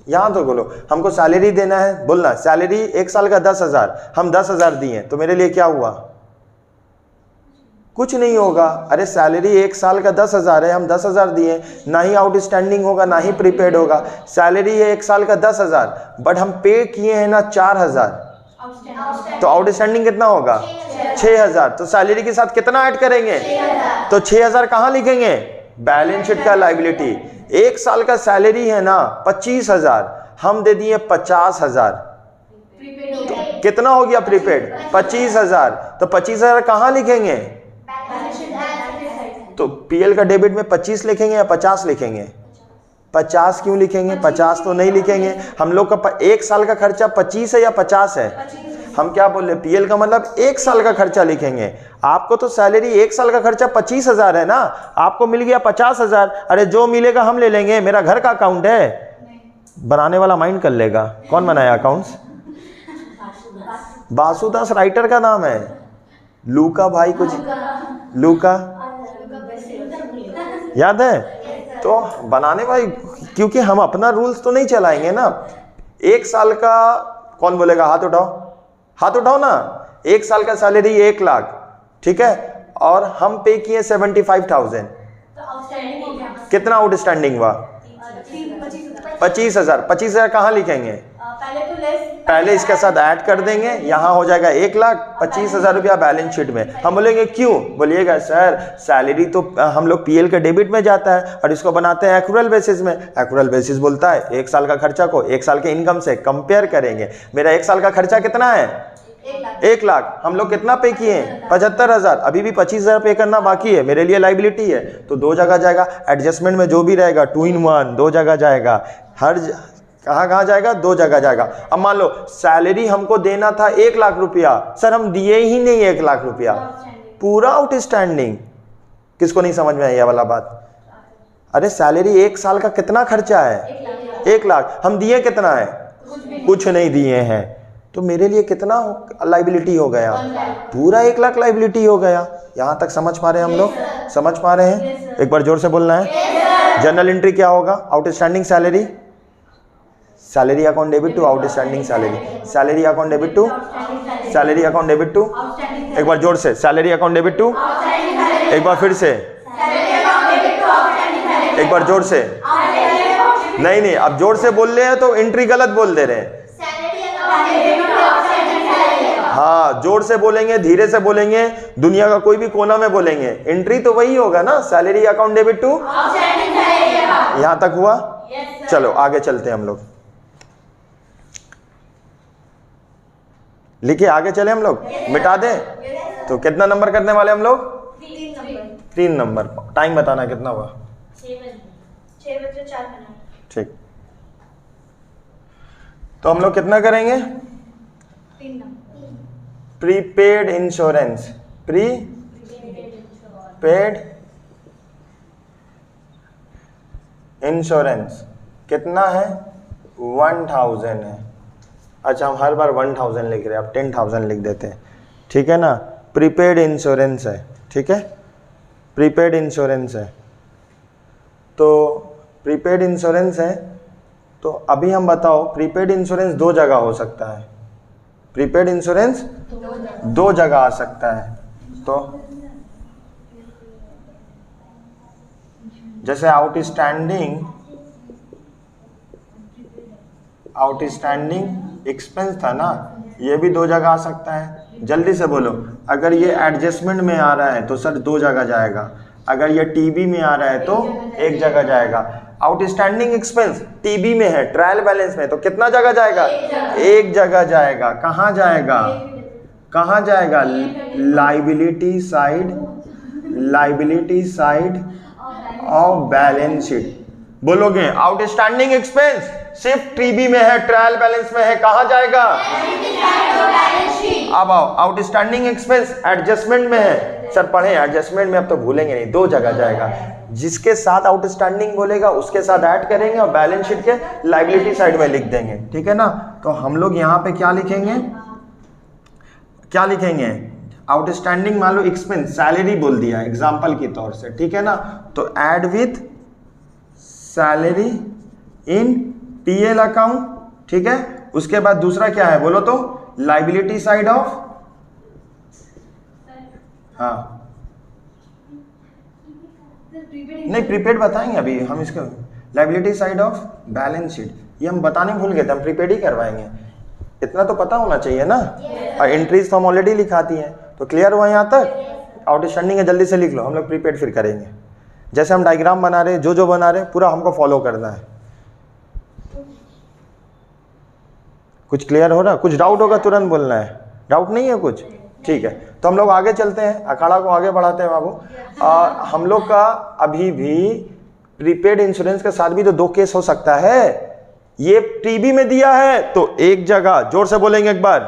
यहां तो बोलो, हमको सैलरी देना है, बोलना सैलरी एक साल का 10,000, हम 10,000 दिए तो मेरे लिए क्या हुआ? कुछ नहीं होगा। अरे सैलरी एक साल का 10,000 है, हम 10,000 दिए, ना ही आउटस्टैंडिंग होगा ना ही प्रीपेड होगा। सैलरी है एक साल का 10,000, बट हम पे किए हैं ना 4,000, तो आउटस्टैंडिंग कितना होगा? 6,000। तो सैलरी के साथ कितना ऐड करेंगे? तो 6,000 कहाँ लिखेंगे? बैलेंस शीट का लाइबिलिटी। एक साल का सैलरी है ना 25,000, हम दे दिए 50,000, तो कितना हो गया प्रीपेड? 25,000। तो 25,000 कहाँ लिखेंगे? तो पीएल का डेबिट में 25 लिखेंगे या 50 लिखेंगे? 50 क्यों लिखेंगे? 50 तो नहीं लिखेंगे। हम लोग का एक साल का खर्चा 25 है या 50 है? हम क्या बोल रहे, पीएल का मतलब 1 साल का खर्चा लिखेंगे। आपको तो सैलरी 1 साल का खर्चा 25,000 है ना, आपको मिल गया 50,000, अरे जो मिलेगा हम ले लेंगे, मेरा घर का अकाउंट है। बनाने वाला माइंड कर लेगा, कौन बनाया अकाउंट्स? बासुदास राइटर का नाम है, लूका भाई कुछ, लूका याद है? तो बनाने भाई, क्योंकि हम अपना रूल्स तो नहीं चलाएंगे ना। 1 साल का कौन बोलेगा, हाथ उठाओ, हाथ उठाओ ना। 1 साल का सैलरी 1 लाख, ठीक है, और हम पे किए 75,000, कितना आउटस्टैंडिंग हुआ? 25,000। 25,000 कहाँ लिखेंगे? पहले इसके साथ ऐड कर देंगे, यहाँ हो जाएगा 1 लाख, 25,000 रुपया बैलेंस शीट में। हम बोलेंगे क्यों? बोलिएगा सर सैलरी तो हम लोग पीएल के डेबिट में जाता है और इसको बनाते हैं एक्रूअल बेसिस में। एक्रूअल बेसिस बोलता है 1 साल का खर्चा को 1 साल के इनकम से कंपेयर करेंगे। मेरा 1 साल का खर्चा कितना है? 1 लाख। हम लोग कितना पे किए? 75,000। अभी भी 25,000 पे करना बाकी है, मेरे लिए लाइबिलिटी है, तो 2 जगह जाएगा। एडजस्टमेंट में जो भी रहेगा 2 in 1, 2 जगह जाएगा। हर कहाँ जाएगा? 2 जगह जाएगा। अब मान लो सैलरी हमको देना था 1 लाख रुपया, सर हम दिए ही नहीं 1 लाख रुपया, पूरा आउटस्टैंडिंग। किसको नहीं समझ में आई ये वाला बात? अरे सैलरी 1 साल का कितना खर्चा है? 1 लाख। हम दिए कितना है? कुछ नहीं दिए हैं, तो मेरे लिए कितना लाइबिलिटी हो गया? पूरा 1 लाख लाइबिलिटी हो गया। यहाँ तक समझ पा रहे हैं हम लोग? समझ पा रहे हैं? एक बार जोर से बोलना है। जर्नल एंट्री क्या होगा? Outstanding salary, salary account debit to outstanding salary, salary account debit to, salary account debit to, एक बार जोर से, सैलरी अकाउंट डेबिट टू, एक बार फिर से, एक बार जोर से, नहीं अब जोर से बोल रहे हैं तो एंट्री गलत बोल दे रहे हैं। हाँ जोर से बोलेंगे, धीरे से बोलेंगे, दुनिया का कोई भी कोना में बोलेंगे, एंट्री तो वही होगा ना, सैलरी अकाउंट डेबिट टू। यहां तक हुआ? चलो आगे चलते हैं हम लोग, लिखिए आगे चले हम लोग, मिटा दें तो कितना नंबर करने वाले हम लोग? 3 नंबर। टाइम बताना कितना हुआ? 6 बजे 4 मिनट। ठीक, तो हम लोग कितना करेंगे? 3 number. Prepaid insurance, prepaid insurance कितना है? 1000 है। अच्छा हम हर बार 1000 लिख रहे हैं, अब 10,000 लिख देते हैं, ठीक है ना। प्रीपेड इंश्योरेंस है, ठीक है, प्रीपेड इंश्योरेंस है। तो प्रीपेड इंश्योरेंस है, तो अभी हम बताओ प्रीपेड इंश्योरेंस 2 जगह हो सकता है। प्रीपेड इंश्योरेंस 2 जगह आ सकता है। तो जैसे आउटस्टैंडिंग एक्सपेंस था ना, ये भी 2 जगह आ सकता है। जल्दी से बोलो, अगर ये एडजस्टमेंट में आ रहा है तो सर 2 जगह जाएगा, अगर ये टीबी में आ रहा है तो 1 जगह जाएगा। आउटस्टैंडिंग एक्सपेंस टीबी में है, ट्रायल बैलेंस में, तो कितना जगह जाएगा? 1 जगह जाएगा। कहाँ जाएगा? कहाँ जाएगा? Liability side of balance sheet. बोलोगे आउटस्टैंडिंग एक्सपेंस सिर्फ टीबी में है, ट्रायल बैलेंस में है, कहाँ जाएगा? अब आओ, आउटस्टैंडिंग एक्सपेंस एडजस्टमेंट में है, सर पढ़े एडजस्टमेंट में, अब तो भूलेंगे नहीं, 2 जगह जाएगा। जिसके साथ आउटस्टैंडिंग बोलेगा उसके साथ ऐड करेंगे और बैलेंस शीट के लायबिलिटी साइड में लिख देंगे, ठीक है ना। तो हम लोग यहाँ पे क्या लिखेंगे? क्या लिखेंगे? आउटस्टैंडिंग मान लो एक्सपेंस, सैलरी बोल दिया एग्जाम्पल के तौर से, ठीक है ना। तो add with salary in PL account, ठीक है। उसके बाद दूसरा क्या है बोलो तो? लायबिलिटी साइड ऑफ, हाँ नहीं प्रीपेड बताएंगे अभी हम इसको, liability side of balance sheet, ये हम बताने भूल गए थे, हम प्रीपेड ही करवाएंगे, इतना तो पता होना चाहिए ना। और एंट्रीज तो हम ऑलरेडी लिखाती हैं, तो क्लियर हुआ यहाँ तक? आउटस्टैंडिंग है जल्दी से लिख लो, हम लोग प्रीपेड फिर करेंगे। जैसे हम डायग्राम बना रहे हैं, जो बना रहे हैं पूरा हमको फॉलो करना है। कुछ क्लियर हो रहा? कुछ डाउट होगा तुरंत बोलना है, डाउट नहीं है कुछ? ठीक है, तो हम लोग आगे चलते हैं, अखाड़ा को आगे बढ़ाते हैं बाबू। हम लोग का अभी भी प्रीपेड इंश्योरेंस के साथ भी तो 2 केस हो सकता है। ये टीबी में दिया है तो 1 जगह, जोर से बोलेंगे एक बार,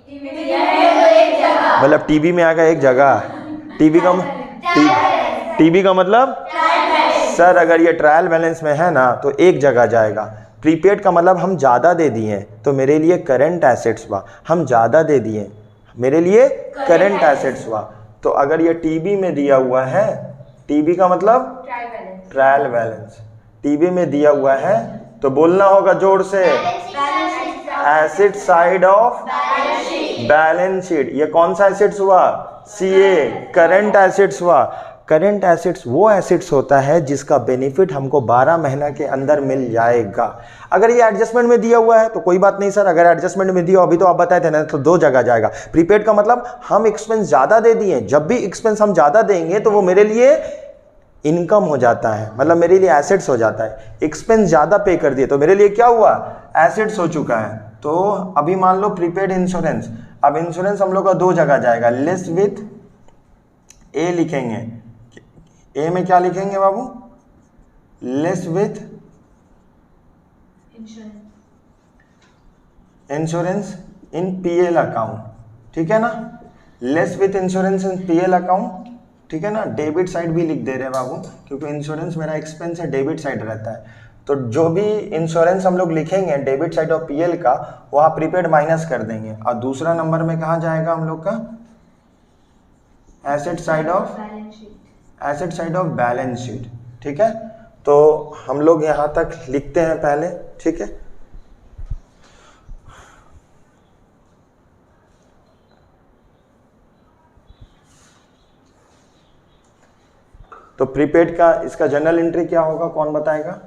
मतलब टीबी में आएगा एक जगह, टीबी का मतलब सर अगर ये ट्रायल बैलेंस में है ना तो एक जगह जाएगा। प्रीपेड का मतलब हम ज़्यादा दे दिए तो मेरे लिए करंट एसेट्स हुआ, हम ज़्यादा दे दिए मेरे लिए करंट एसेट्स हुआ। तो अगर ये टीबी में दिया हुआ है, टीबी का मतलब ट्रायल बैलेंस, टीबी में दिया हुआ है तो बोलना होगा जोर से, asset side of balance sheet. ये कौन सा एसेट्स हुआ? सीए, करंट एसेट्स हुआ। करंट एसेट्स वो एसेट्स होता है जिसका बेनिफिट हमको 12 महीना के अंदर मिल जाएगा। अगर ये एडजस्टमेंट में दिया हुआ है तो कोई बात नहीं सर, अगर एडजस्टमेंट में दिया अभी तो आप बताए थे ना, तो दो जगह जाएगा। प्रीपेड का मतलब हम एक्सपेंस ज़्यादा दे दिए, जब भी एक्सपेंस हम ज़्यादा देंगे तो वो मेरे लिए इनकम हो जाता है, मतलब मेरे लिए एसेट्स हो जाता है। एक्सपेंस ज़्यादा पे कर दिए तो मेरे लिए क्या हुआ? एसेट्स हो चुका है। तो अभी मान लो प्रीपेड इंश्योरेंस, अब इंश्योरेंस हम लोग का दो जगह जाएगा, लेस विथ ए लिखेंगे। ए में क्या लिखेंगे बाबू? Less with insurance in PL account, ठीक है ना, less with insurance in PL account, ठीक है ना। डेबिट साइड भी लिख दे रहे हैं बाबू, क्योंकि इंश्योरेंस मेरा एक्सपेंस है, डेबिट साइड रहता है। तो जो भी इंश्योरेंस हम लोग लिखेंगे डेबिट साइड ऑफ पीएल का, वहाँ प्रीपेड माइनस कर देंगे। और दूसरा नंबर में कहाँ जाएगा हम लोग का? Asset side of balance sheet, ठीक है। तो हम लोग यहाँ तक लिखते हैं पहले, ठीक है। तो प्रीपेड का इसका जर्नल एंट्री क्या होगा, कौन बताएगा?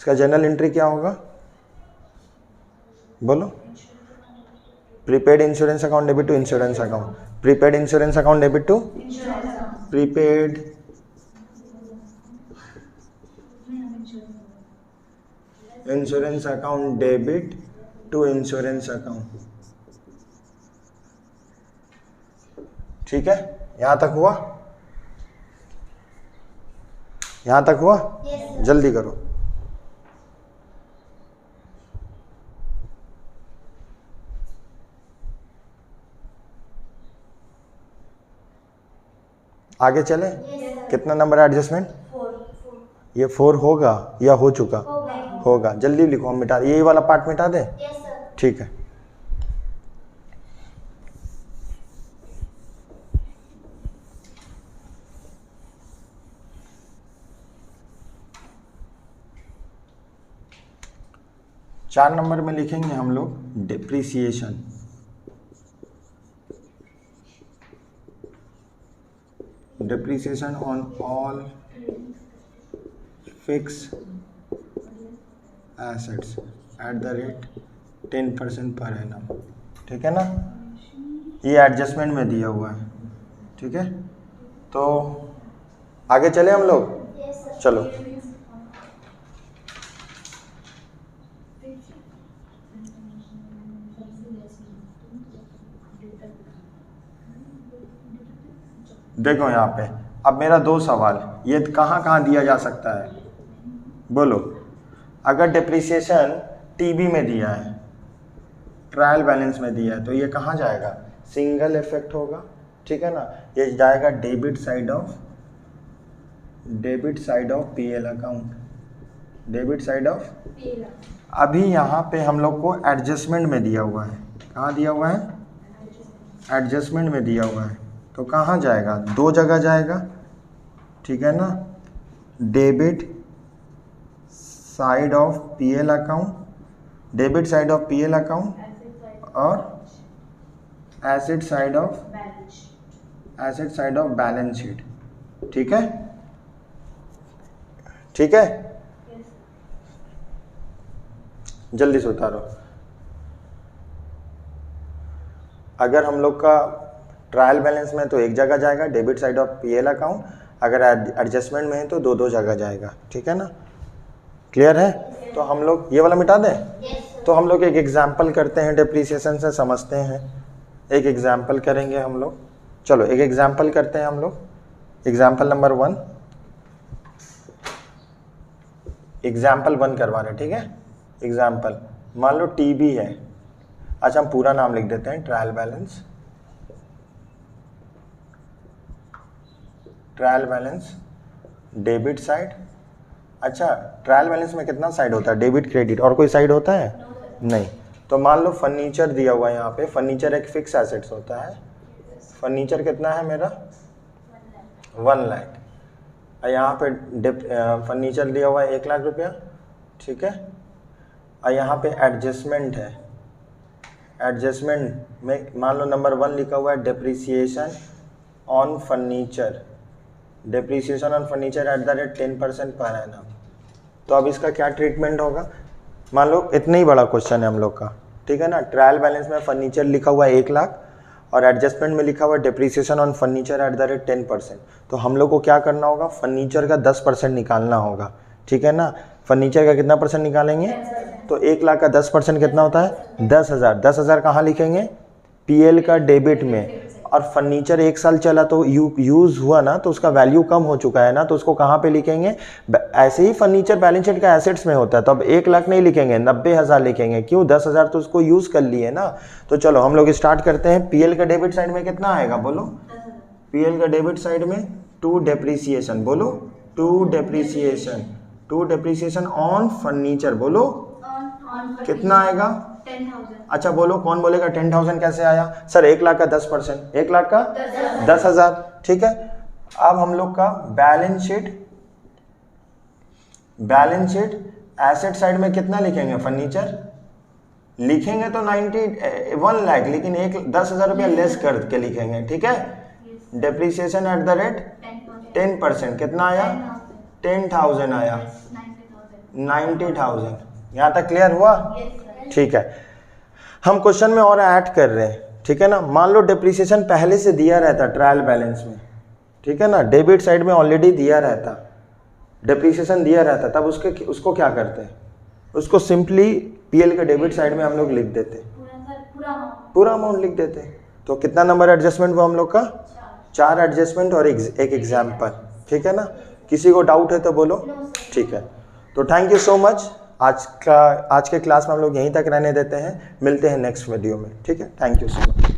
इसका जर्नल एंट्री क्या होगा, बोलो। Prepaid insurance account debit to insurance account, prepaid insurance account debit to prepaid insurance account debit to insurance account, ठीक है। यहां तक हुआ? यहां तक हुआ? जल्दी करो। आगे चले? कितना नंबर है एडजस्टमेंट? 4। ये 4 होगा या हो चुका? होगा। जल्दी लिखो, हम मिटा, यही वाला पार्ट मिटा दें, ठीक है। चार नंबर में लिखेंगे हम लोग depreciation. Depreciation on all fixed assets at the rate 10% per annum, ठीक है ना। ये एडजस्टमेंट में दिया हुआ है, ठीक है। तो आगे चले हम लोग, चलो। देखो यहाँ पे अब मेरा दो सवाल, ये कहाँ कहाँ दिया जा सकता है, बोलो। अगर डिप्रिसिएशन टीबी में दिया है, ट्रायल बैलेंस में दिया है, तो ये कहाँ जाएगा? सिंगल इफेक्ट होगा, ठीक है ना। ये जाएगा debit side of PL account, debit side of. अभी यहाँ पे हम लोग को एडजस्टमेंट में दिया हुआ है, कहाँ दिया हुआ है? एडजस्टमेंट में दिया हुआ है, तो कहाँ जाएगा? दो जगह जाएगा, ठीक है ना। Debit side of PL account, debit side of PL account और asset side of balance sheet, ठीक है, ठीक है। जल्दी से उतारो। अगर हम लोग का ट्रायल बैलेंस में तो एक जगह जाएगा debit side of PL account, अगर एडजस्टमेंट में है तो दो दो जगह जाएगा, ठीक है ना। क्लियर है? तो हम लोग ये वाला मिटा दें। तो हम लोग एक एग्जाम्पल करते हैं, डिप्रिसिएशन से समझते हैं। एक एग्जाम्पल करेंगे हम लोग, चलो एक एग्जाम्पल करते हैं हम लोग। एग्जाम्पल नंबर 1, एग्जाम्पल 1 करवा रहे, ठीक है। एग्जाम्पल मान लो टीबी है, अच्छा हम पूरा नाम लिख देते हैं, trial balance, trial balance debit side. अच्छा ट्रायल बैलेंस में कितना साइड होता है, डेबिट क्रेडिट, और कोई साइड होता है? नहीं। तो मान लो फर्नीचर दिया हुआ है यहाँ पे, फर्नीचर एक फिक्स एसेट्स होता है, फर्नीचर कितना है मेरा 1 लाख, और यहाँ पे फर्नीचर दिया हुआ है 1 लाख रुपया, ठीक है। और यहाँ पे एडजस्टमेंट है, एडजस्टमेंट में मान लो नंबर 1 लिखा हुआ है depreciation on furniture, depreciation on furniture at the rate 10% per annum. तो अब इसका क्या ट्रीटमेंट होगा, मान लो इतना ही बड़ा क्वेश्चन है हम लोग का, ठीक है ना। ट्रायल बैलेंस में फर्नीचर लिखा हुआ है 1 लाख और एडजस्टमेंट में लिखा हुआ है depreciation on furniture at the rate 10%। तो हम लोग को क्या करना होगा, फर्नीचर का 10% निकालना होगा, ठीक है ना। फर्नीचर का कितना परसेंट निकालेंगे, तो 1 लाख का 10% कितना होता है 10,000। 10,000 कहाँ लिखेंगे, पीएल का डेबिट में। और फर्नीचर 1 साल चला तो यूज़ हुआ ना, तो उसका वैल्यू कम हो चुका है ना, तो उसको कहाँ पे लिखेंगे, ऐसे ही फर्नीचर बैलेंस शीट का एसेट्स में होता है, तो अब 1 लाख नहीं लिखेंगे, 90,000 लिखेंगे। क्यों, 10,000 तो उसको यूज़ कर लिए ना। तो चलो हम लोग स्टार्ट करते हैं। पीएल का डेबिट साइड में कितना आएगा बोलो, पीएल का डेबिट साइड में 2 डेप्रिसिएशन, बोलो 2 डेप्रिसिएशन, 2 डेप्रिसिएशन ऑन फर्नीचर, बोलो कितना आएगा 10,000। अच्छा बोलो, कौन बोलेगा 10,000 कैसे आया सर, 1 लाख का 10%, 1 लाख का 10,000, ठीक है। अब हम लोग का balance sheet, balance sheet asset side में कितना लिखेंगे, फर्नीचर लिखेंगे तो 1 लाख, लेकिन 10,000 रुपया लेस करके लिखेंगे, ठीक है। डेप्रिसिएशन एट द रेट 10%, कितना आया 10,000 आया, 90,000। यहाँ तक क्लियर हुआ, ठीक है। हम क्वेश्चन में और ऐड कर रहे हैं, ठीक है ना। मान लो डेप्रिसिएशन पहले से दिया रहता ट्रायल बैलेंस में, ठीक है ना, डेबिट साइड में ऑलरेडी दिया रहता, डेप्रिसिएशन दिया रहता, तब उसको क्या करते हैं, उसको सिंपली पीएल के डेबिट साइड में हम लोग लिख देते, पूरा अमाउंट लिख देते। तो कितना नंबर एडजस्टमेंट हुआ हम लोग का, 4 एडजस्टमेंट और एक एग्जाम्पल, ठीक है ना। किसी को डाउट है तो बोलो, ठीक है। तो थैंक यू सो मच। आज के क्लास में हम लोग यहीं तक रहने देते हैं, मिलते हैं नेक्स्ट वीडियो में, ठीक है। Thank you so much.